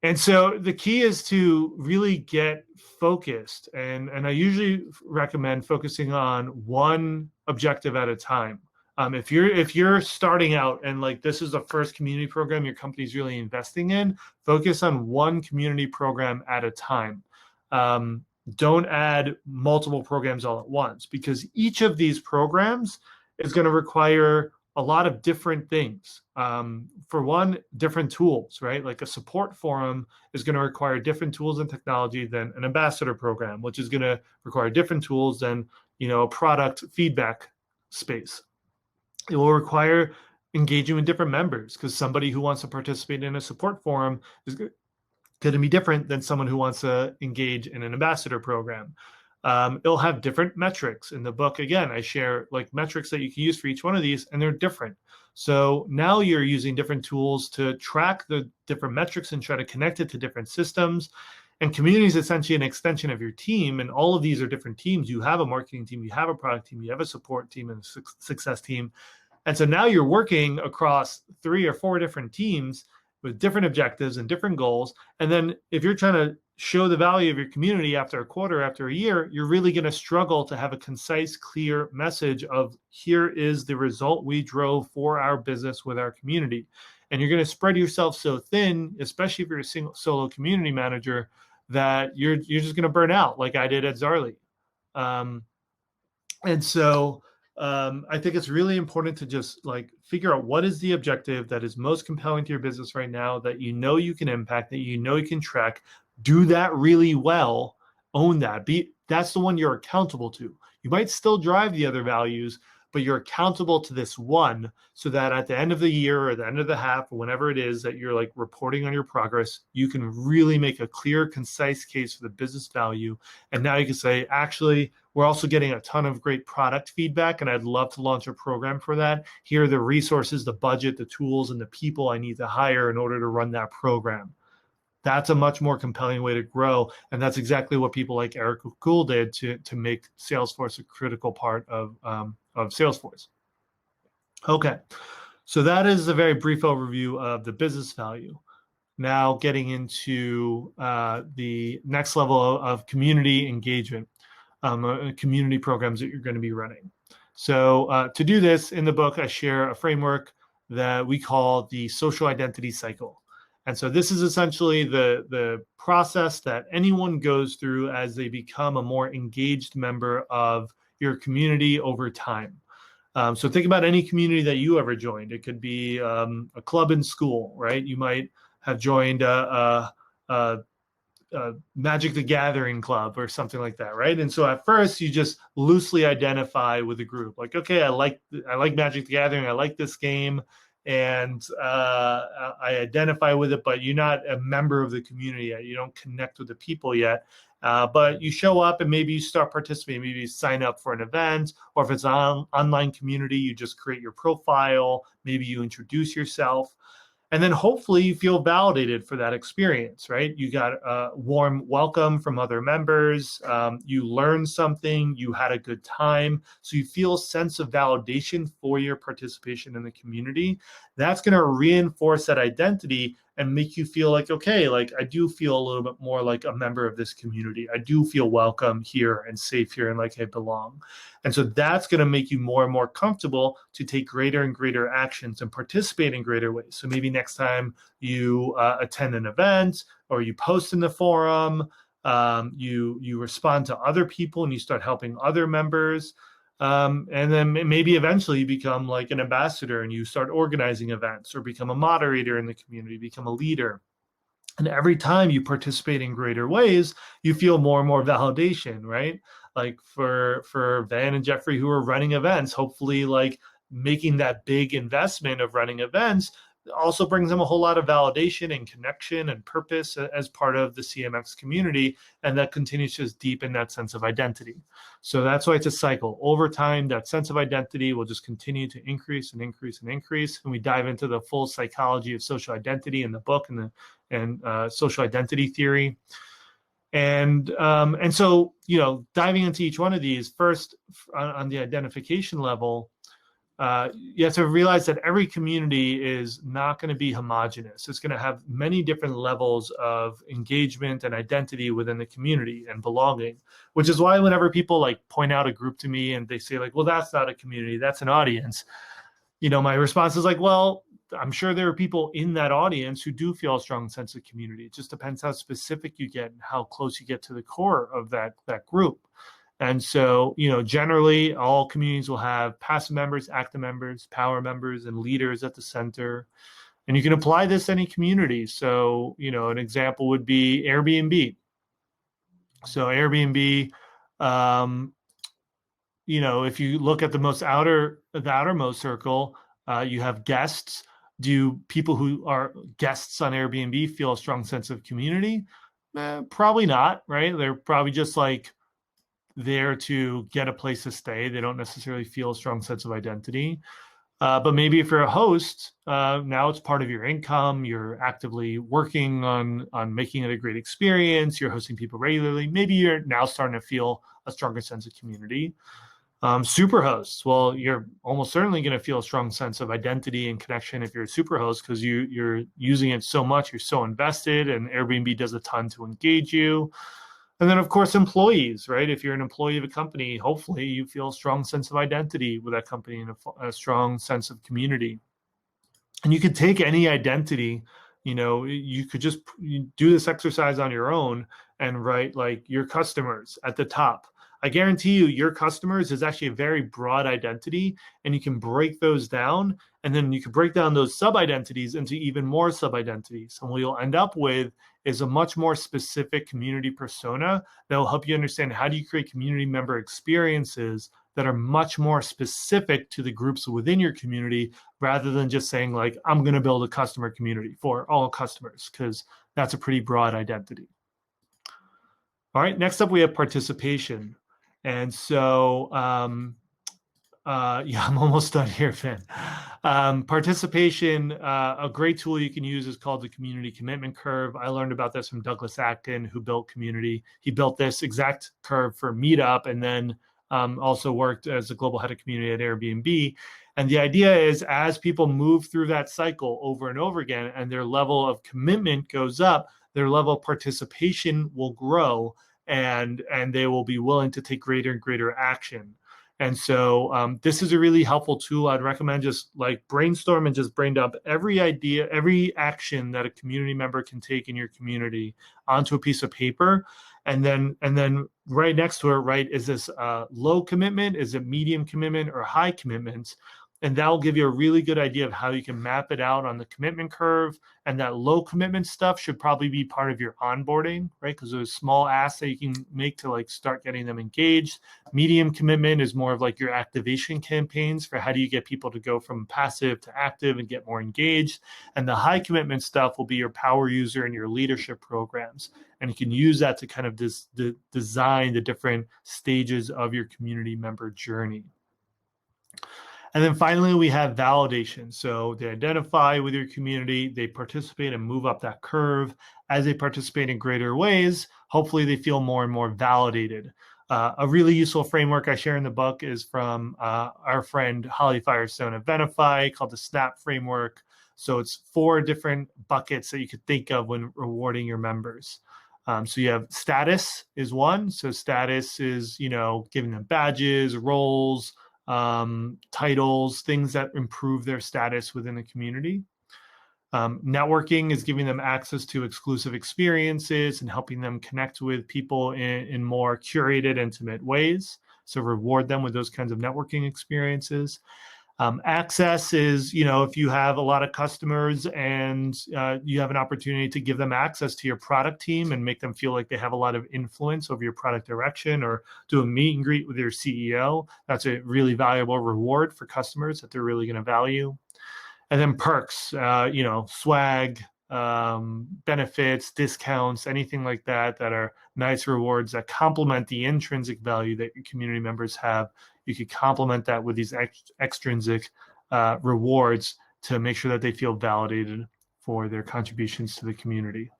And so the key is to really get focused. And I usually recommend focusing on one objective at a time. If you're starting out and like this is the first community program your company's really investing in, focus on one community program at a time. Don't add multiple programs all at once, because each of these programs is going to require a lot of different things. For one, different tools, right? Like a support forum is going to require different tools and technology than an ambassador program, which is going to require different tools than, a product feedback space. It will require engaging with different members, because somebody who wants to participate in a support forum is going to be different than someone who wants to engage in an ambassador program. It'll have different metrics. In the book, again, I share like metrics that you can use for each one of these, and they're different. So now you're using different tools to track the different metrics and try to connect it to different systems. And community is essentially an extension of your team. And all of these are different teams. You have a marketing team, you have a product team, you have a support team, and a success team. And so now you're working across 3 or 4 different teams with different objectives and different goals. And then if you're trying to show the value of your community after a quarter, after a year, you're really going to struggle to have a concise, clear message of here is the result we drove for our business with our community. And you're going to spread yourself so thin, especially if you're a solo community manager, that you're just going to burn out like I did at Zarly. And so I think it's really important to just like figure out what is the objective that is most compelling to your business right now, that you know you can impact, that you know you can track. Do that really well. Own that. That's the one you're accountable to. You might still drive the other values, but you're accountable to this one, so that at the end of the year or the end of the half or whenever it is that you're like reporting on your progress, you can really make a clear, concise case for the business value. And now you can say, actually, we're also getting a ton of great product feedback, and I'd love to launch a program for that. Here are the resources, the budget, the tools, and the people I need to hire in order to run that program. That's a much more compelling way to grow. And that's exactly what people like Eric Gould did to make Salesforce a critical part of Salesforce. Okay, so that is a very brief overview of the business value. Now getting into the next level of community engagement, community programs that you're going to be running. So to do this, in the book, I share a framework that we call the social identity cycle. And so this is essentially the process that anyone goes through as they become a more engaged member of your community over time. So think about any community that you ever joined. It could be a club in school, right? You might have joined a Magic the Gathering club or something like that, right? And so at first you just loosely identify with the group, like, okay, I like Magic the Gathering, I like this game, and I identify with it, but you're not a member of the community yet. You don't connect with the people yet. But you show up and maybe you start participating. Maybe you sign up for an event, or if it's an online community, you just create your profile. Maybe you introduce yourself. And then hopefully you feel validated for that experience, right? You got a warm welcome from other members. You learned something. You had a good time. So you feel a sense of validation for your participation in the community. That's going to reinforce that identity and make you feel like, okay, like I do feel a little bit more like a member of this community. I do feel welcome here and safe here and like I belong. And so that's going to make you more and more comfortable to take greater and greater actions and participate in greater ways. So maybe next time you attend an event or you post in the forum, you respond to other people and you start helping other members. And then maybe eventually you become like an ambassador and you start organizing events, or become a moderator in the community, become a leader. And every time you participate in greater ways, you feel more and more validation, right? Like for Van and Jeffrey, who are running events, hopefully like making that big investment of running events also brings them a whole lot of validation and connection and purpose as part of the CMX community. And that continues to just deepen that sense of identity. So that's why it's a cycle. Over time, that sense of identity will just continue to increase and increase and increase. And we dive into the full psychology of social identity in the book and social identity theory. And so, diving into each one of these, first on the identification level, you have to realize that every community is not going to be homogenous. It's going to have many different levels of engagement and identity within the community and belonging, which is why whenever people like point out a group to me and they say like, well, that's not a community, that's an audience. My response is like, well, I'm sure there are people in that audience who do feel a strong sense of community. It just depends how specific you get and how close you get to the core of that group. And so, generally all communities will have passive members, active members, power members, and leaders at the center. And you can apply this to any community. So, an example would be Airbnb. So Airbnb, if you look at the outermost circle, you have guests. Do people who are guests on Airbnb feel a strong sense of community? Probably not, right? They're probably just like there to get a place to stay. They don't necessarily feel a strong sense of identity. But maybe if you're a host, now it's part of your income. You're actively working on making it a great experience. You're hosting people regularly. Maybe you're now starting to feel a stronger sense of community. Super hosts, well, you're almost certainly going to feel a strong sense of identity and connection if you're a super host, because you're using it so much, you're so invested, and Airbnb does a ton to engage you. And then, of course, employees, right? If you're an employee of a company, hopefully you feel a strong sense of identity with that company and a strong sense of community. And you could take any identity, you could just do this exercise on your own and write like your customers at the top. I guarantee you your customers is actually a very broad identity, and you can break those down, and then you can break down those sub-identities into even more sub-identities. And what you'll end up with is a much more specific community persona that will help you understand how do you create community member experiences that are much more specific to the groups within your community, rather than just saying like, I'm going to build a customer community for all customers, because that's a pretty broad identity. All right, next up we have participation. And so, I'm almost done here, Finn. Participation, a great tool you can use is called the community commitment curve. I learned about this from Douglas Atkin, who built Community. He built this exact curve for Meetup, and then also worked as a global head of community at Airbnb. And the idea is, as people move through that cycle over and over again, and their level of commitment goes up, their level of participation will grow, and they will be willing to take greater and greater action. And so this is a really helpful tool. I'd recommend just like brainstorm and just brain dump every idea, every action that a community member can take in your community onto a piece of paper. And then right next to it, right, is this low commitment, is it medium commitment, or high commitment? And that will give you a really good idea of how you can map it out on the commitment curve. And that low commitment stuff should probably be part of your onboarding, right? Because there's small asks that you can make to like start getting them engaged. Medium commitment is more of like your activation campaigns for how do you get people to go from passive to active and get more engaged. And the high commitment stuff will be your power user and your leadership programs. And you can use that to kind of design the different stages of your community member journey. And then finally, we have validation. So they identify with your community, they participate and move up that curve. As they participate in greater ways, hopefully they feel more and more validated. A really useful framework I share in the book is from our friend Holly Firestone at Venafi, called the SNAP framework. So it's 4 different buckets that you could think of when rewarding your members. So you have status is one. So status is, giving them badges, roles, titles, things that improve their status within the community. Networking is giving them access to exclusive experiences and helping them connect with people in more curated, intimate ways. So reward them with those kinds of networking experiences. Access is, if you have a lot of customers and you have an opportunity to give them access to your product team and make them feel like they have a lot of influence over your product direction, or do a meet and greet with your CEO, that's a really valuable reward for customers that they're really going to value. And then perks, swag, benefits, discounts, anything like that are nice rewards that complement the intrinsic value that your community members have. You could complement that with these extrinsic rewards to make sure that they feel validated for their contributions to the community.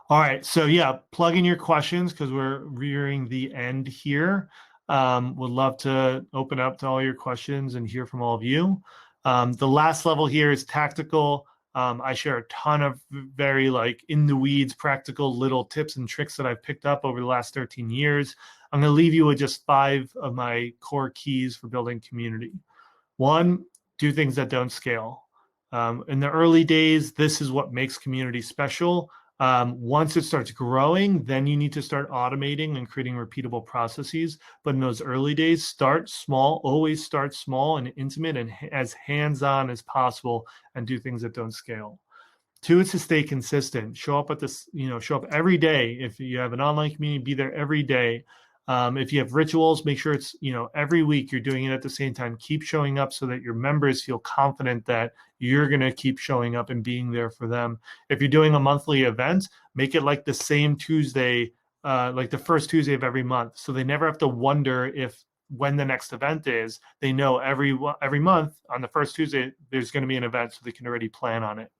All right, so yeah, plug in your questions because we're nearing the end here. Would love to open up to all your questions and hear from all of you. The last level here is tactical. I share a ton of very in the weeds, practical little tips and tricks that I've picked up over the last 13 years. I'm going to leave you with just 5 of my core keys for building community. 1, do things that don't scale. In the early days, this is what makes community special. Once it starts growing, then you need to start automating and creating repeatable processes. But in those early days, start small, always start small and intimate and as hands-on as possible, and do things that don't scale. 2 is to stay consistent. Show up at this, show up every day. If you have an online community, be there every day. If you have rituals, make sure it's, every week you're doing it at the same time. Keep showing up so that your members feel confident that you're going to keep showing up and being there for them. If you're doing a monthly event, make it like the same Tuesday like the first Tuesday of every month. So they never have to wonder if when the next event is. They know every month on the first Tuesday, there's going to be an event, so they can already plan on it.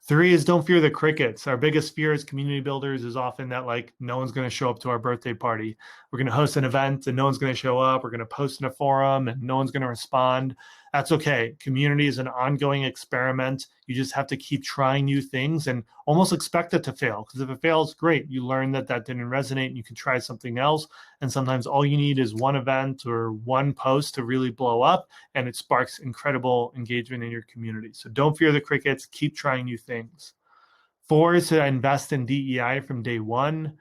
3 is don't fear the crickets. Our biggest fear as community builders is often that like no one's going to show up to our birthday party. We're going to host an event and no one's going to show up. We're going to post in a forum and no one's going to respond. That's okay. Community is an ongoing experiment. You just have to keep trying new things and almost expect it to fail, because if it fails, great. You learn that didn't resonate and you can try something else. And sometimes all you need is one event or one post to really blow up, and it sparks incredible engagement in your community. So don't fear the crickets. Keep trying new things. 4 is to invest in DEI from day one.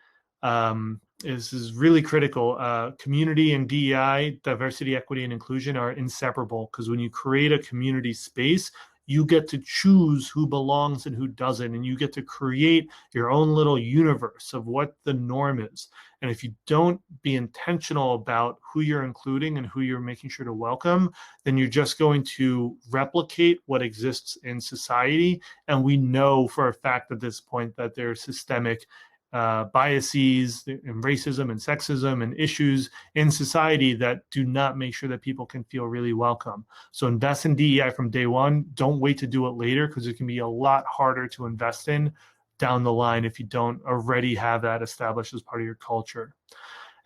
This is really critical. Community and DEI, diversity, equity, and inclusion, are inseparable, because when you create a community space, you get to choose who belongs and who doesn't, and you get to create your own little universe of what the norm is. And if you don't be intentional about who you're including and who you're making sure to welcome, then you're just going to replicate what exists in society. And we know for a fact at this point that there's systemic biases and racism and sexism and issues in society that do not make sure that people can feel really welcome. So invest in DEI from day one. Don't wait to do it later, because it can be a lot harder to invest in down the line if you don't already have that established as part of your culture.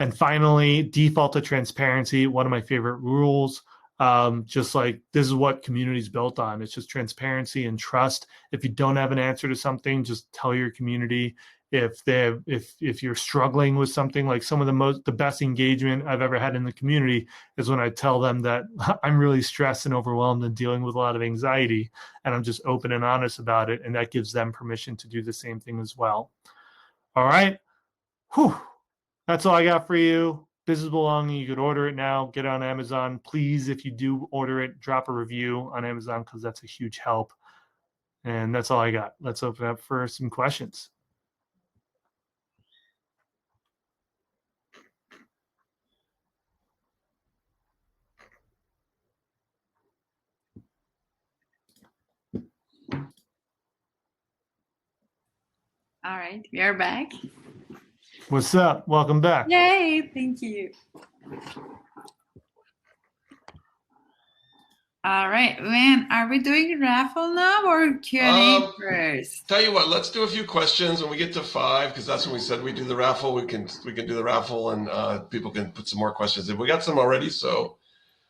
And finally, default to transparency. One of my favorite rules. Just like this is what community is built on. It's just transparency and trust. If you don't have an answer to something, just tell your community. If you're struggling with something, like some of the best engagement I've ever had in the community is when I tell them that I'm really stressed and overwhelmed and dealing with a lot of anxiety, and I'm just open and honest about it, and that gives them permission to do the same thing as well. All right. Whew. That's all I got for you. Business Belonging, you could order it now, get it on Amazon. Please, if you do order it, drop a review on Amazon, because that's a huge help. And that's all I got. Let's open up for some questions. All right, we are back. What's up? Welcome back. Yay, thank you. All right, man, are we doing raffle now or Q&A first? Tell you what, let's do a few questions when we get to 5, because that's when we said we do the raffle. We can do the raffle, and people can put some more questions in. We got some already, so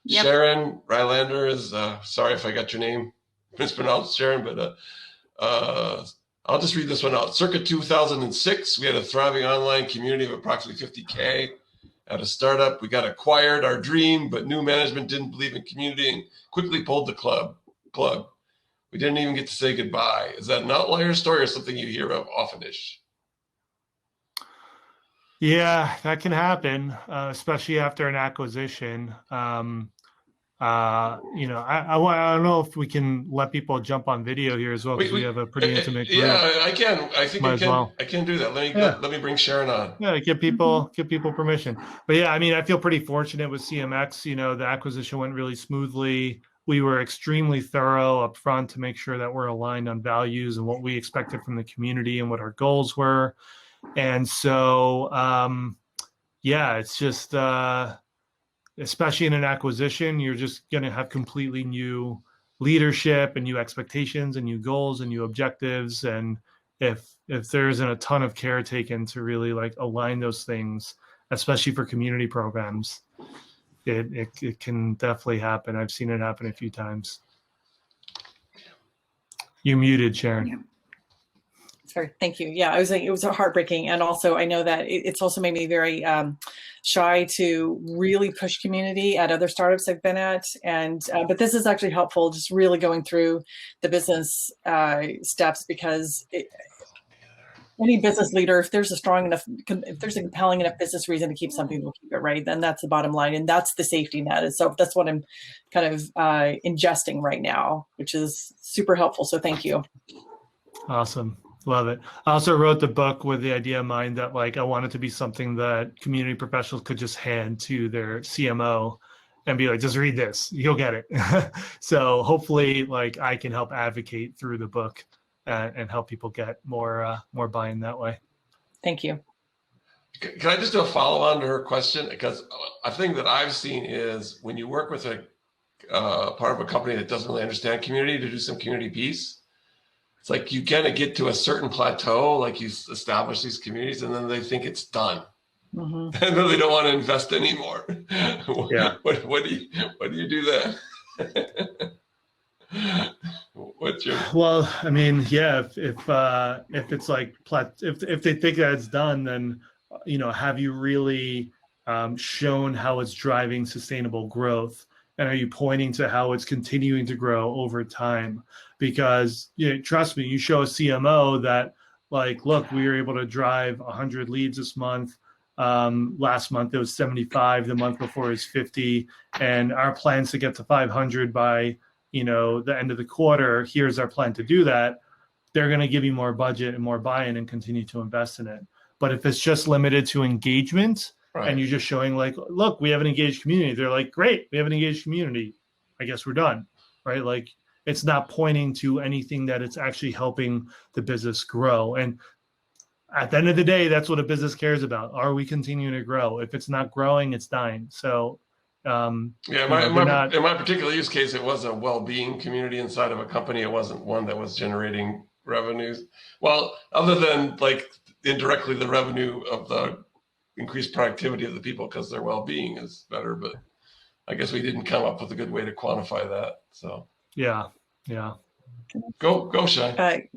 yep. Sharon Rylander is, sorry if I got your name mispronounced, Sharon, but I'll just read this one out. Circa 2006, we had a thriving online community of approximately 50K. At a startup, we got acquired, our dream, but new management didn't believe in community and quickly pulled the plug. We didn't even get to say goodbye. Is that an outlier story or something you hear of often-ish? Yeah, that can happen, especially after an acquisition. I don't know if we can let people jump on video here as well, because we have a pretty intimate group. Yeah, I can. I think I can. Well. I can do that. Let me bring Sharon on. Yeah, give people permission. But yeah, I mean, I feel pretty fortunate with CMX. The acquisition went really smoothly. We were extremely thorough up front to make sure that we're aligned on values and what we expected from the community and what our goals were. And so, it's just. Especially in an acquisition, you're just going to have completely new leadership and new expectations and new goals and new objectives. And if there isn't a ton of care taken to really like align those things, especially for community programs, it can definitely happen. I've seen it happen a few times. You're muted, Sharon. Yeah. Sorry, thank you. Yeah, I was saying it was heartbreaking, and also I know that it's also made me very shy to really push community at other startups I've been at, and but this is actually helpful, just really going through the business steps, because any business leader, if there's a compelling enough business reason to keep something, they'll keep it, right? Then that's the bottom line, and that's the safety net. And so that's what I'm kind of ingesting right now, which is super helpful. So thank you. Awesome. Love it. I also wrote the book with the idea in mind that like I want it to be something that community professionals could just hand to their CMO and be like, just read this, you'll get it. So hopefully like I can help advocate through the book and help people get more buy-in that way. Thank you. Can I just do a follow-on to her question? Because a thing that I've seen is when you work with a part of a company that doesn't really understand community to do some community piece, it's like you kind of get to a certain plateau, like you establish these communities, and then they think it's done. And then they don't want to invest anymore. Yeah. What do you do then? Well, I mean, yeah, if it's like if they think that it's done, then have you really shown how it's driving sustainable growth, and are you pointing to how it's continuing to grow over time? Because trust me, you show a CMO that like, look, we were able to drive 100 leads this month. Last month it was 75. The month before is 50, and our plans to get to 500 by the end of the quarter. Here's our plan to do that. They're going to give you more budget and more buy-in and continue to invest in it. But if it's just limited to engagement, right, and you're just showing like, look, we have an engaged community, they're like, great, we have an engaged community, I guess we're done, right? Like, it's not pointing to anything that it's actually helping the business grow. And at the end of the day, that's what a business cares about. Are we continuing to grow? If it's not growing, it's dying. So in my particular use case, it was a well-being community inside of a company. It wasn't one that was generating revenues. Well, other than like indirectly the revenue of the increased productivity of the people because their well-being is better. But I guess we didn't come up with a good way to quantify that. So yeah. Go, Sharon.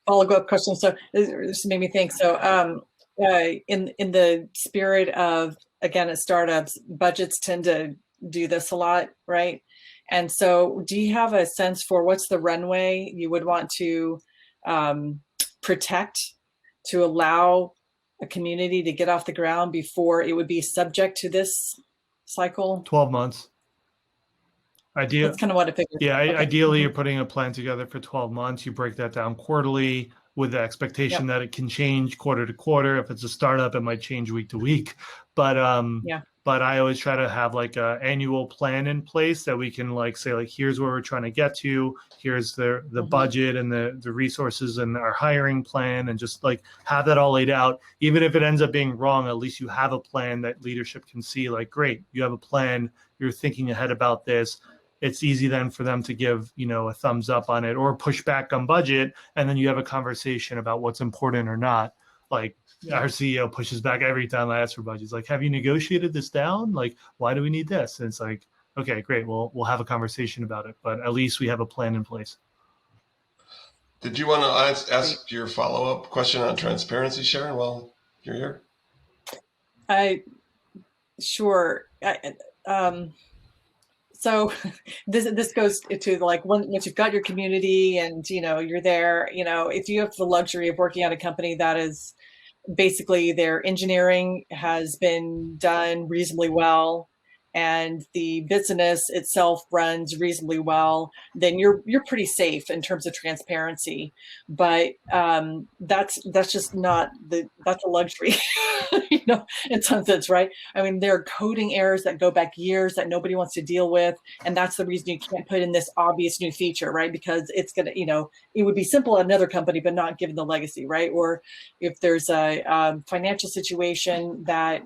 Follow-up question. So this made me think. So in the spirit of, again, at startups, budgets tend to do this a lot, right? And so do you have a sense for what's the runway you would want to protect to allow a community to get off the ground before it would be subject to this cycle? 12 months. That's kind of what I figured. Yeah, okay. Ideally, you're putting a plan together for 12 months. You break that down quarterly with the expectation that it can change quarter to quarter. If it's a startup, it might change week to week. But but I always try to have like an annual plan in place that we can like say like, here's where we're trying to get to. Here's the budget and the resources and our hiring plan, and just like have that all laid out. Even if it ends up being wrong, at least you have a plan that leadership can see like, great, you have a plan. You're thinking ahead about this. It's easy then for them to give, a thumbs up on it or push back on budget. And then you have a conversation about what's important or not. Like our CEO pushes back every time I ask for budgets. Like, have you negotiated this down? Like, why do we need this? And it's like, okay, great. Well, we'll have a conversation about it, but at least we have a plan in place. Did you want to ask your follow-up question on transparency, Sharon, while you're here? Sure. So this goes to like once you've got your community and you're there, if you have the luxury of working at a company that is basically their engineering has been done reasonably well and the business itself runs reasonably well, then you're pretty safe in terms of transparency. But that's just not that's a luxury, in some sense, right? I mean, there are coding errors that go back years that nobody wants to deal with, and that's the reason you can't put in this obvious new feature, right? Because it's gonna, it would be simple at another company, but not given the legacy, right? Or if there's a financial situation that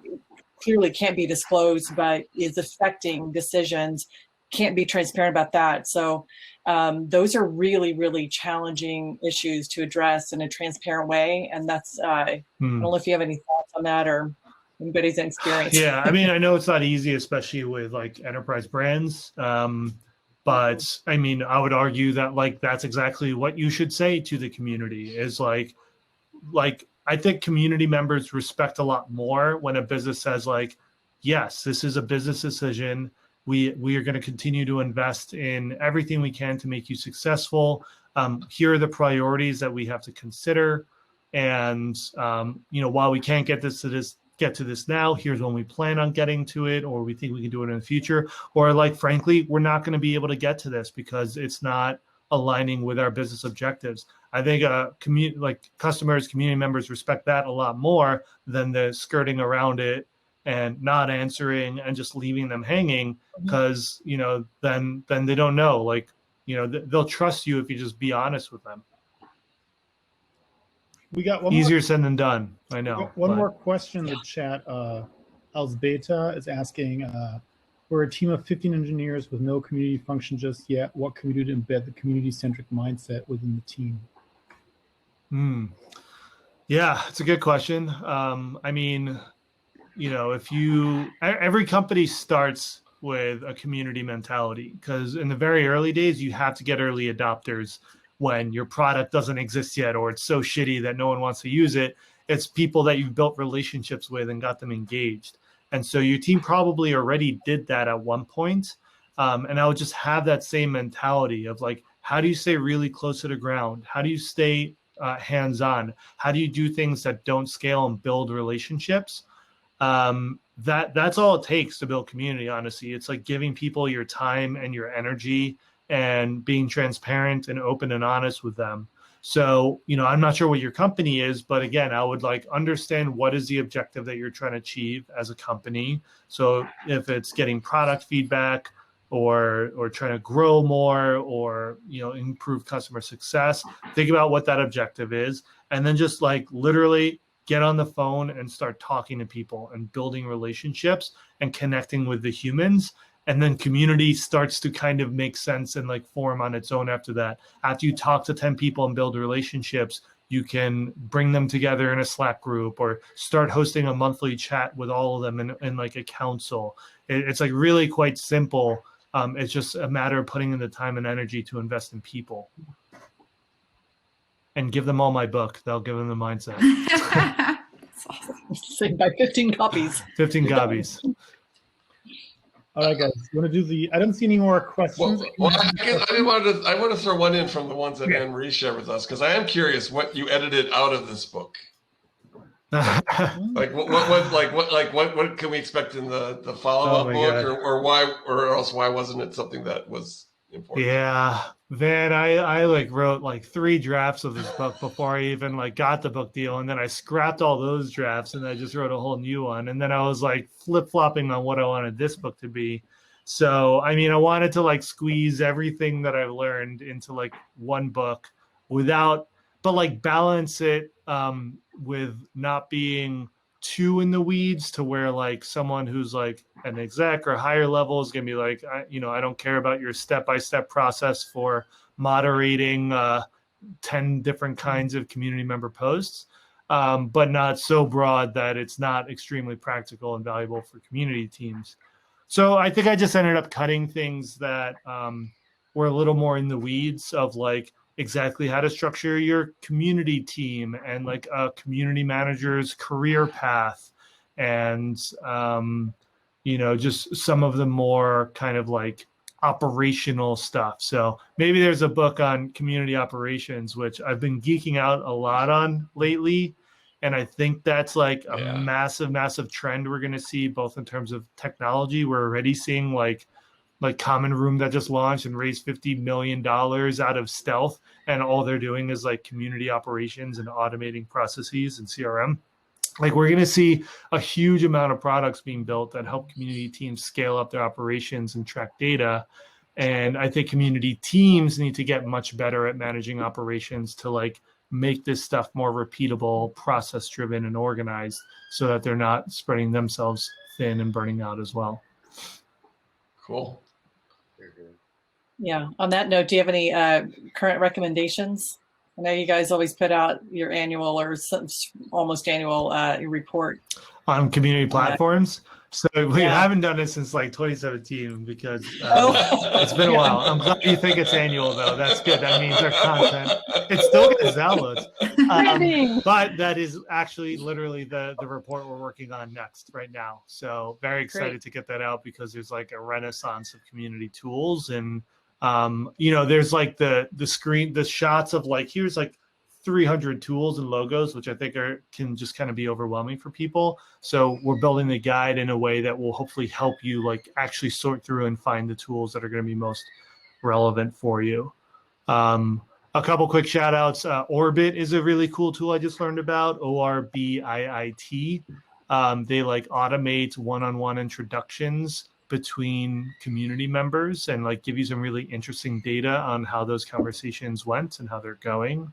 clearly can't be disclosed, but is affecting decisions, can't be transparent about that. So those are really, really challenging issues to address in a transparent way. And that's, I don't know if you have any thoughts on that or anybody's experience. Yeah, I mean, I know it's not easy, especially with like enterprise brands. But I mean, I would argue that like, that's exactly what you should say to the community is like, I think community members respect a lot more when a business says like, yes, this is a business decision. We are going to continue to invest in everything we can to make you successful. Here are the priorities that we have to consider. And, while we can't get to this now, here's when we plan on getting to it, or we think we can do it in the future. Or like, frankly, we're not going to be able to get to this because it's not aligning with our business objectives. I think customers, community members respect that a lot more than the skirting around it and not answering and just leaving them hanging because, then they don't know. Like, they'll trust you if you just be honest with them. We got one Easier more, said than done. I know. one but- more question in the chat. Elsbeta is asking, we're a team of 15 engineers with no community function just yet. What can we do to embed the community-centric mindset within the team? Yeah, it's a good question. I mean, every company starts with a community mentality, because in the very early days, you have to get early adopters when your product doesn't exist yet, or it's so shitty that no one wants to use it. It's people that you've built relationships with and got them engaged. And so your team probably already did that at one point. And I would just have that same mentality of like, how do you stay really close to the ground? How do you stay hands-on? How do you do things that don't scale and build relationships? That's all it takes to build community, honestly. It's like giving people your time and your energy and being transparent and open and honest with them. So, I'm not sure what your company is, but again, I would like understand what is the objective that you're trying to achieve as a company. So if it's getting product feedback or trying to grow more or, improve customer success, think about what that objective is. And then just like literally get on the phone and start talking to people and building relationships and connecting with the humans. And then community starts to kind of make sense and like form on its own after that. After you talk to 10 people and build relationships, you can bring them together in a Slack group or start hosting a monthly chat with all of them in like a council. It's like really quite simple. It's just a matter of putting in the time and energy to invest in people. And give them all my book. They'll give them the mindset. Say by 15 copies. 15 copies. All right, guys. You want to do I don't see any more questions. I want to throw one in from the ones that Anne Marie shared with us, because I am curious what you edited out of this book. Like what can we expect in the follow-up book, or why, or else why wasn't it something that was important? Yeah, Van, I like wrote like 3 drafts of this book before I even like got the book deal, and then I scrapped all those drafts and I just wrote a whole new one, and then I was like flip-flopping on what I wanted this book to be. So I mean, I wanted to like squeeze everything that I've learned into like one book but like balance it with not being too in the weeds to where like someone who's like an exec or higher level is going to be like, I don't care about your step-by-step process for moderating 10 different kinds of community member posts, but not so broad that it's not extremely practical and valuable for community teams. So I think I just ended up cutting things that were a little more in the weeds of like exactly how to structure your community team and like a community manager's career path and, just some of the more kind of like operational stuff. So maybe there's a book on community operations, which I've been geeking out a lot on lately. And I think that's like a massive, massive trend we're going to see both in terms of technology. We're already seeing like Common Room that just launched and raised $50 million out of stealth. And all they're doing is like community operations and automating processes and CRM. Like we're going to see a huge amount of products being built that help community teams scale up their operations and track data. And I think community teams need to get much better at managing operations to like make this stuff more repeatable, process driven, and organized so that they're not spreading themselves thin and burning out as well. Cool. Yeah. On that note, do you have any current recommendations? I know you guys always put out your annual or almost annual report on community platforms. So we haven't done it since like 2017 because it's been a while. I'm glad you think it's annual though. That's good. That means our content, it still gets downloads. But that is actually literally the report we're working on next right now. So very excited to get that out because there's like a renaissance of community tools. And, there's like the shots of like, here's like 300 tools and logos, which I think can just kind of be overwhelming for people. So we're building the guide in a way that will hopefully help you like actually sort through and find the tools that are going to be most relevant for you. A couple quick shout outs. Orbit is a really cool tool I just learned about, ORBIIT. They like automate one-on-one introductions between community members and like give you some really interesting data on how those conversations went and how they're going.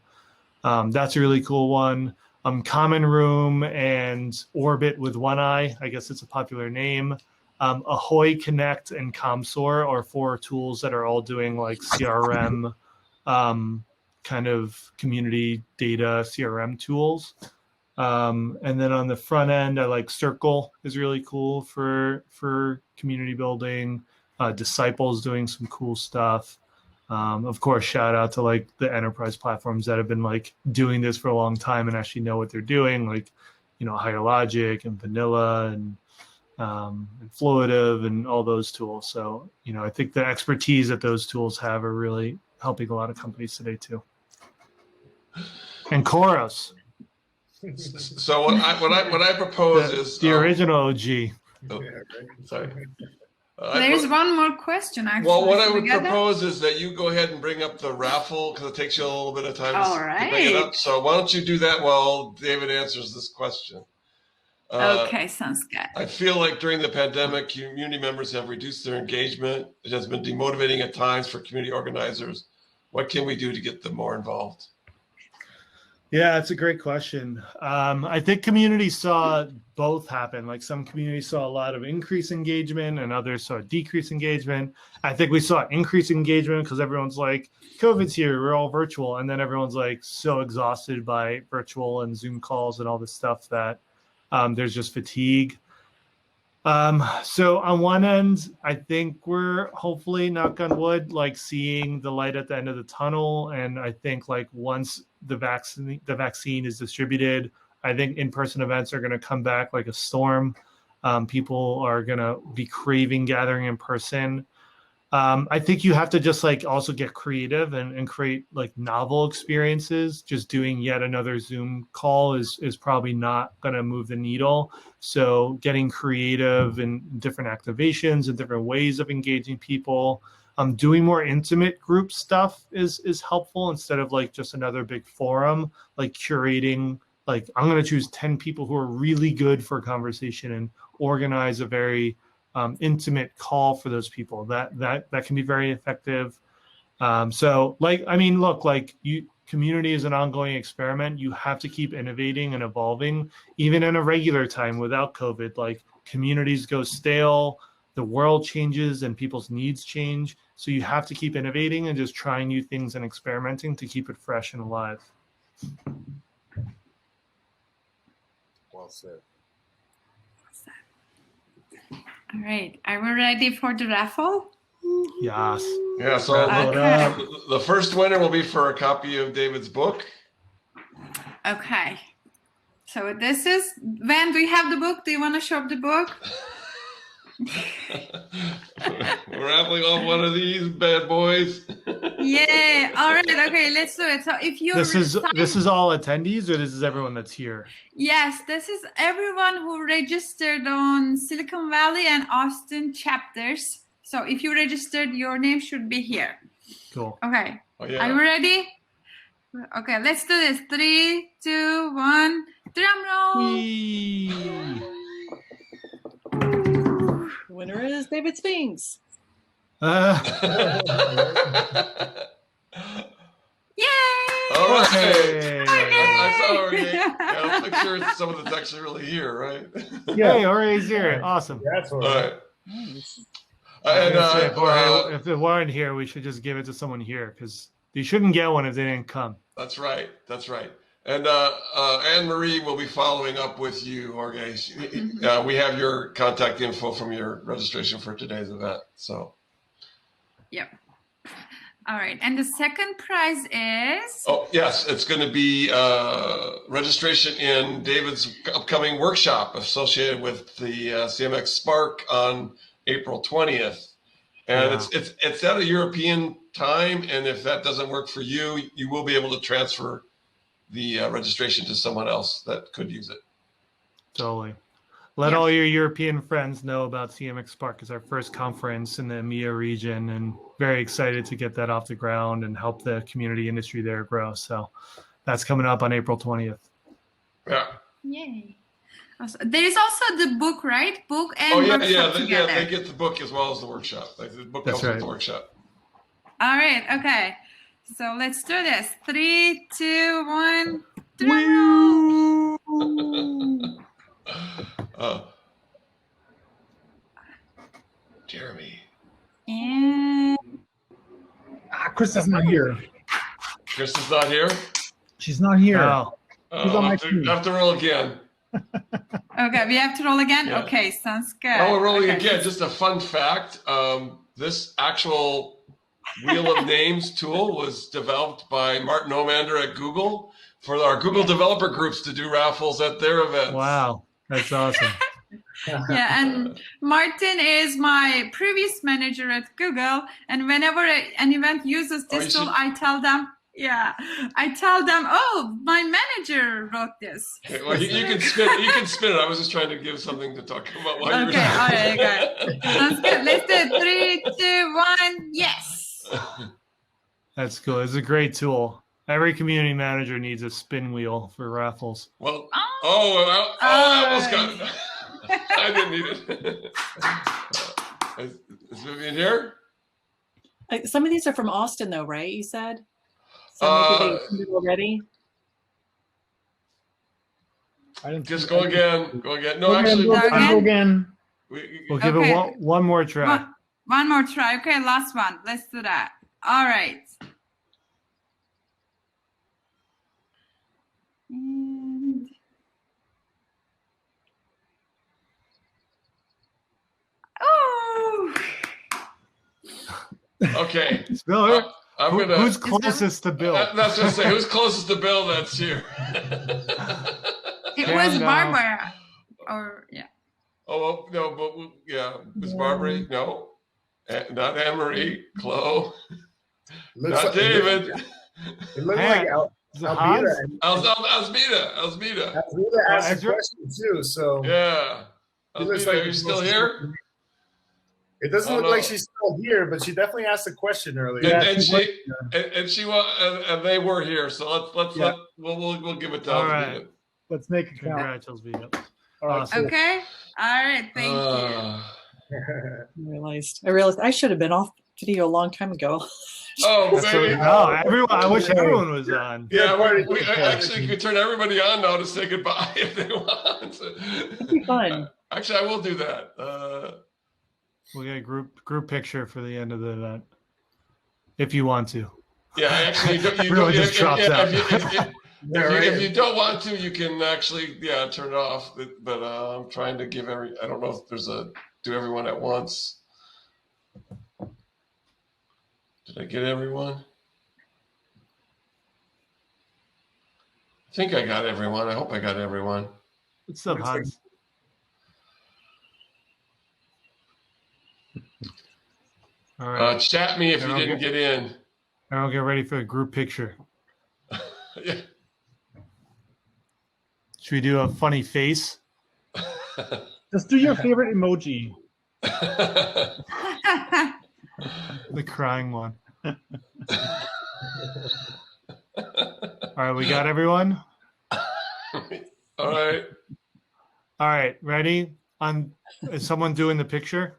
That's a really cool one. Common Room and Orbit with one eye, I guess it's a popular name. Ahoy, Connect, and ComSoar are 4 tools that are all doing like CRM kind of community data CRM tools. And then on the front end, I like Circle is really cool for community building. Disciples doing some cool stuff. Of course, shout out to like the enterprise platforms that have been like doing this for a long time and actually know what they're doing, like, you know, Higher Logic and Vanilla and Fluitive and all those tools. So, you know, I think the expertise that those tools have are really helping a lot of companies today too. And Chorus. So what I propose is the original OG. Oh, sorry. There's one more question, actually. Well, what I would propose is that you go ahead and bring up the raffle because it takes you a little bit of time to bring it up. So why don't you do that while David answers this question? Okay, sounds good. I feel like during the pandemic, community members have reduced their engagement. It has been demotivating at times for community organizers. What can we do to get them more involved? Yeah, that's a great question. I think communities saw both happen. Like some communities saw a lot of increased engagement and others saw decreased engagement. I think we saw increased engagement because everyone's like, COVID's here, we're all virtual. And then everyone's like so exhausted by virtual and Zoom calls and all this stuff that there's just fatigue. So on one end, I think we're hopefully, knock on wood, like seeing the light at the end of the tunnel. And I think like once the vaccine is distributed, I think in-person events are going to come back like a storm. People are going to be craving gathering in person. I think you have to just like also get creative and create like novel experiences. Just doing yet another Zoom call is probably not going to move the needle. So getting creative and different activations and different ways of engaging people, doing more intimate group stuff is helpful instead of like just another big forum, like curating, like I'm going to choose 10 people who are really good for a conversation and organize a very intimate call for those people. That can be very effective. So like, I mean, look, like community is an ongoing experiment. You have to keep innovating and evolving, even in a regular time without COVID. Like communities go stale, the world changes and people's needs change. So you have to keep innovating and just trying new things and experimenting to keep it fresh and alive. Well said. All right, are we ready for the raffle? Yes. Yeah, so the first winner will be for a copy of David's book. Okay. So this is, Van, do you have the book? Do you want to show up the book? We're raffling off one of these bad boys. Yeah. All right. Okay. Let's do it. So if you this is all attendees, or this is everyone that's here? Yes, this is everyone who registered on Silicon Valley and Austin chapters. So if you registered, your name should be here. Cool. Okay. Oh, yeah. Are you ready? Okay. Let's do this. 3, 2, 1. Drum roll. Winner is David Spinks. Yay! All right. Hey. I saw already. Yeah, I'll make sure it's someone that's actually really here, right? Yeah, hey, already here. Awesome. That's all All right. right. Nice. And if they weren't here, we should just give it to someone here because they shouldn't get one if they didn't come. That's right. That's right. And Anne-Marie will be following up with you, Jorge. We have your contact info from your registration for today's event. So. Yep. All right. And the second prize is? Oh, yes. It's going to be registration in David's upcoming workshop associated with the CMX Spark on April 20th. And it's at a European time. And if that doesn't work for you, you will be able to transfer the registration to someone else that could use it. Totally. Let all your European friends know about CMX Spark. It's our first conference in the EMEA region, and very excited to get that off the ground and help the community industry there grow. So that's coming up on April 20th. Yeah. Yay. Awesome. There is also the book, right? Book and workshop together. They get the book as well as the workshop. Like the book comes with the workshop. All right. Okay. So let's do this. 3, 2, 1. Chris is not here. Chris is not here. She's not here. Oh, She's on my team. have to roll again. Okay, we have to roll again? Yeah. Okay, sounds good. Oh, we're rolling Okay. again. Just a fun fact. This actual Wheel of Names tool was developed by Martin Omander at Google for our Google developer groups to do raffles at their events. wow. That's awesome. Yeah, and Martin is my previous manager at Google, and whenever an event uses Oh, this you tool, should- I tell them, oh, my manager wrote this. Okay, well, you can spin it. You can spin it. I was just trying to give something to talk about while you were Okay, all right, okay. Sounds good. Let's do it. 3, 2, 1, yes. That's cool. It's a great tool. Every community manager needs a spin wheel for raffles. Well, Oh. I almost got it. I didn't need it. Is Vivian here? Some of these are from Austin, though, right? You said. So maybe they attended already. I didn't Just see- go again. Go again. No, Go again, actually, go again, Again? go again. We'll give Okay. it one more try. One more try. Okay, last one. Let's do that. All right. And... Oh, okay. Bill, I'm gonna. who's closest to Bill? That's just say who's closest to Bill. That's you. it Yeah, was no. Barbara. Or yeah. Oh well, no, but yeah, Miss Barbara, no, not Anne Marie, Chloe, Looks not like, David. It looked Hey, like Is it Hans? Alzbeta. Alzbeta asked a Ezra? question too, so Yeah. it looks Alzbeta, like are you still here? It doesn't Oh, look no. like she's still here, but she definitely asked a question earlier. Yeah, And she's she and she and they were here, so let's Yeah. we'll give it to All Alzbeta. right. Let's make it count. Congrats, Elvita. All right, Awesome. Okay. All right. Thank you. I realized I should have been off video a long time ago. Oh, So, baby. no, everyone. I wish everyone was on. Yeah, Yeah, we actually could turn everybody on now to say goodbye if they want. It'd be fun. Actually, I will do that. We'll get a group picture for the end of the event, if you want to. Yeah, actually, you Everyone just drops out. if you don't want to, you can actually turn it off. But I'm trying to give I don't know if there's do everyone at once. Did I get everyone? I think I got everyone. I hope I got everyone. What's up, Looks like- Hans? All right. Chat me if you Okay. didn't get in. Everyone get ready for a group picture. Yeah. Should we do a funny face? Just do your favorite emoji. The crying one. All right, we got everyone? All right. All right, ready? Is someone doing the picture?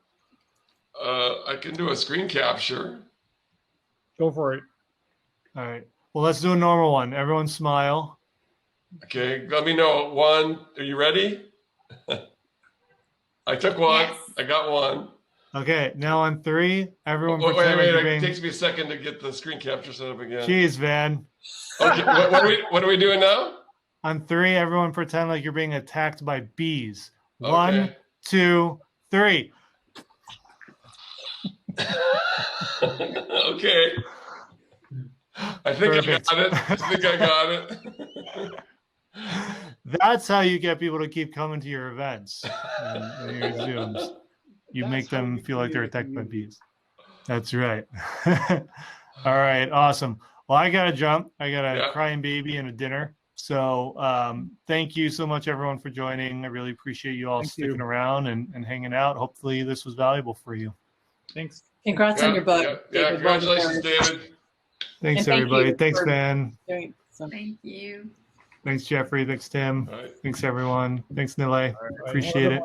I can do a screen capture. Go for it. All right. Well, let's do a normal one. Everyone smile. Okay, let me know. One, are you ready? I took one. Yes. I got one. Okay, now on 3, everyone Wait, pretend like you're it being... takes me a second to get the screen capture set up again. Jeez, Van. Okay, what are we doing now? On 3, everyone pretend like you're being attacked by bees. 1, Okay. 2, 3. Okay. I think Perfect. I got it. I think I got it. That's how you get people to keep coming to your events and your Zooms. You That's make how them you feel like they're create a attacked by community. bees. That's right. All right, awesome. Well, I got to jump. I got a Yeah. crying baby and a dinner. So thank you so much, everyone, for joining. I really appreciate you all Thank sticking you. around and hanging out. Hopefully this was valuable for you. Thanks. Congrats on your book. Yeah, David. Well congratulations, deserved. David. Thanks, And thank everybody. you Thanks, for- Ben. Doing some- Thank you. Thanks, Jeffrey. Thanks, Tim. All right. Thanks, everyone. Thanks, Nile. All right. Appreciate it.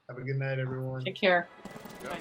Have a good night, everyone. Take care. Yeah. Bye.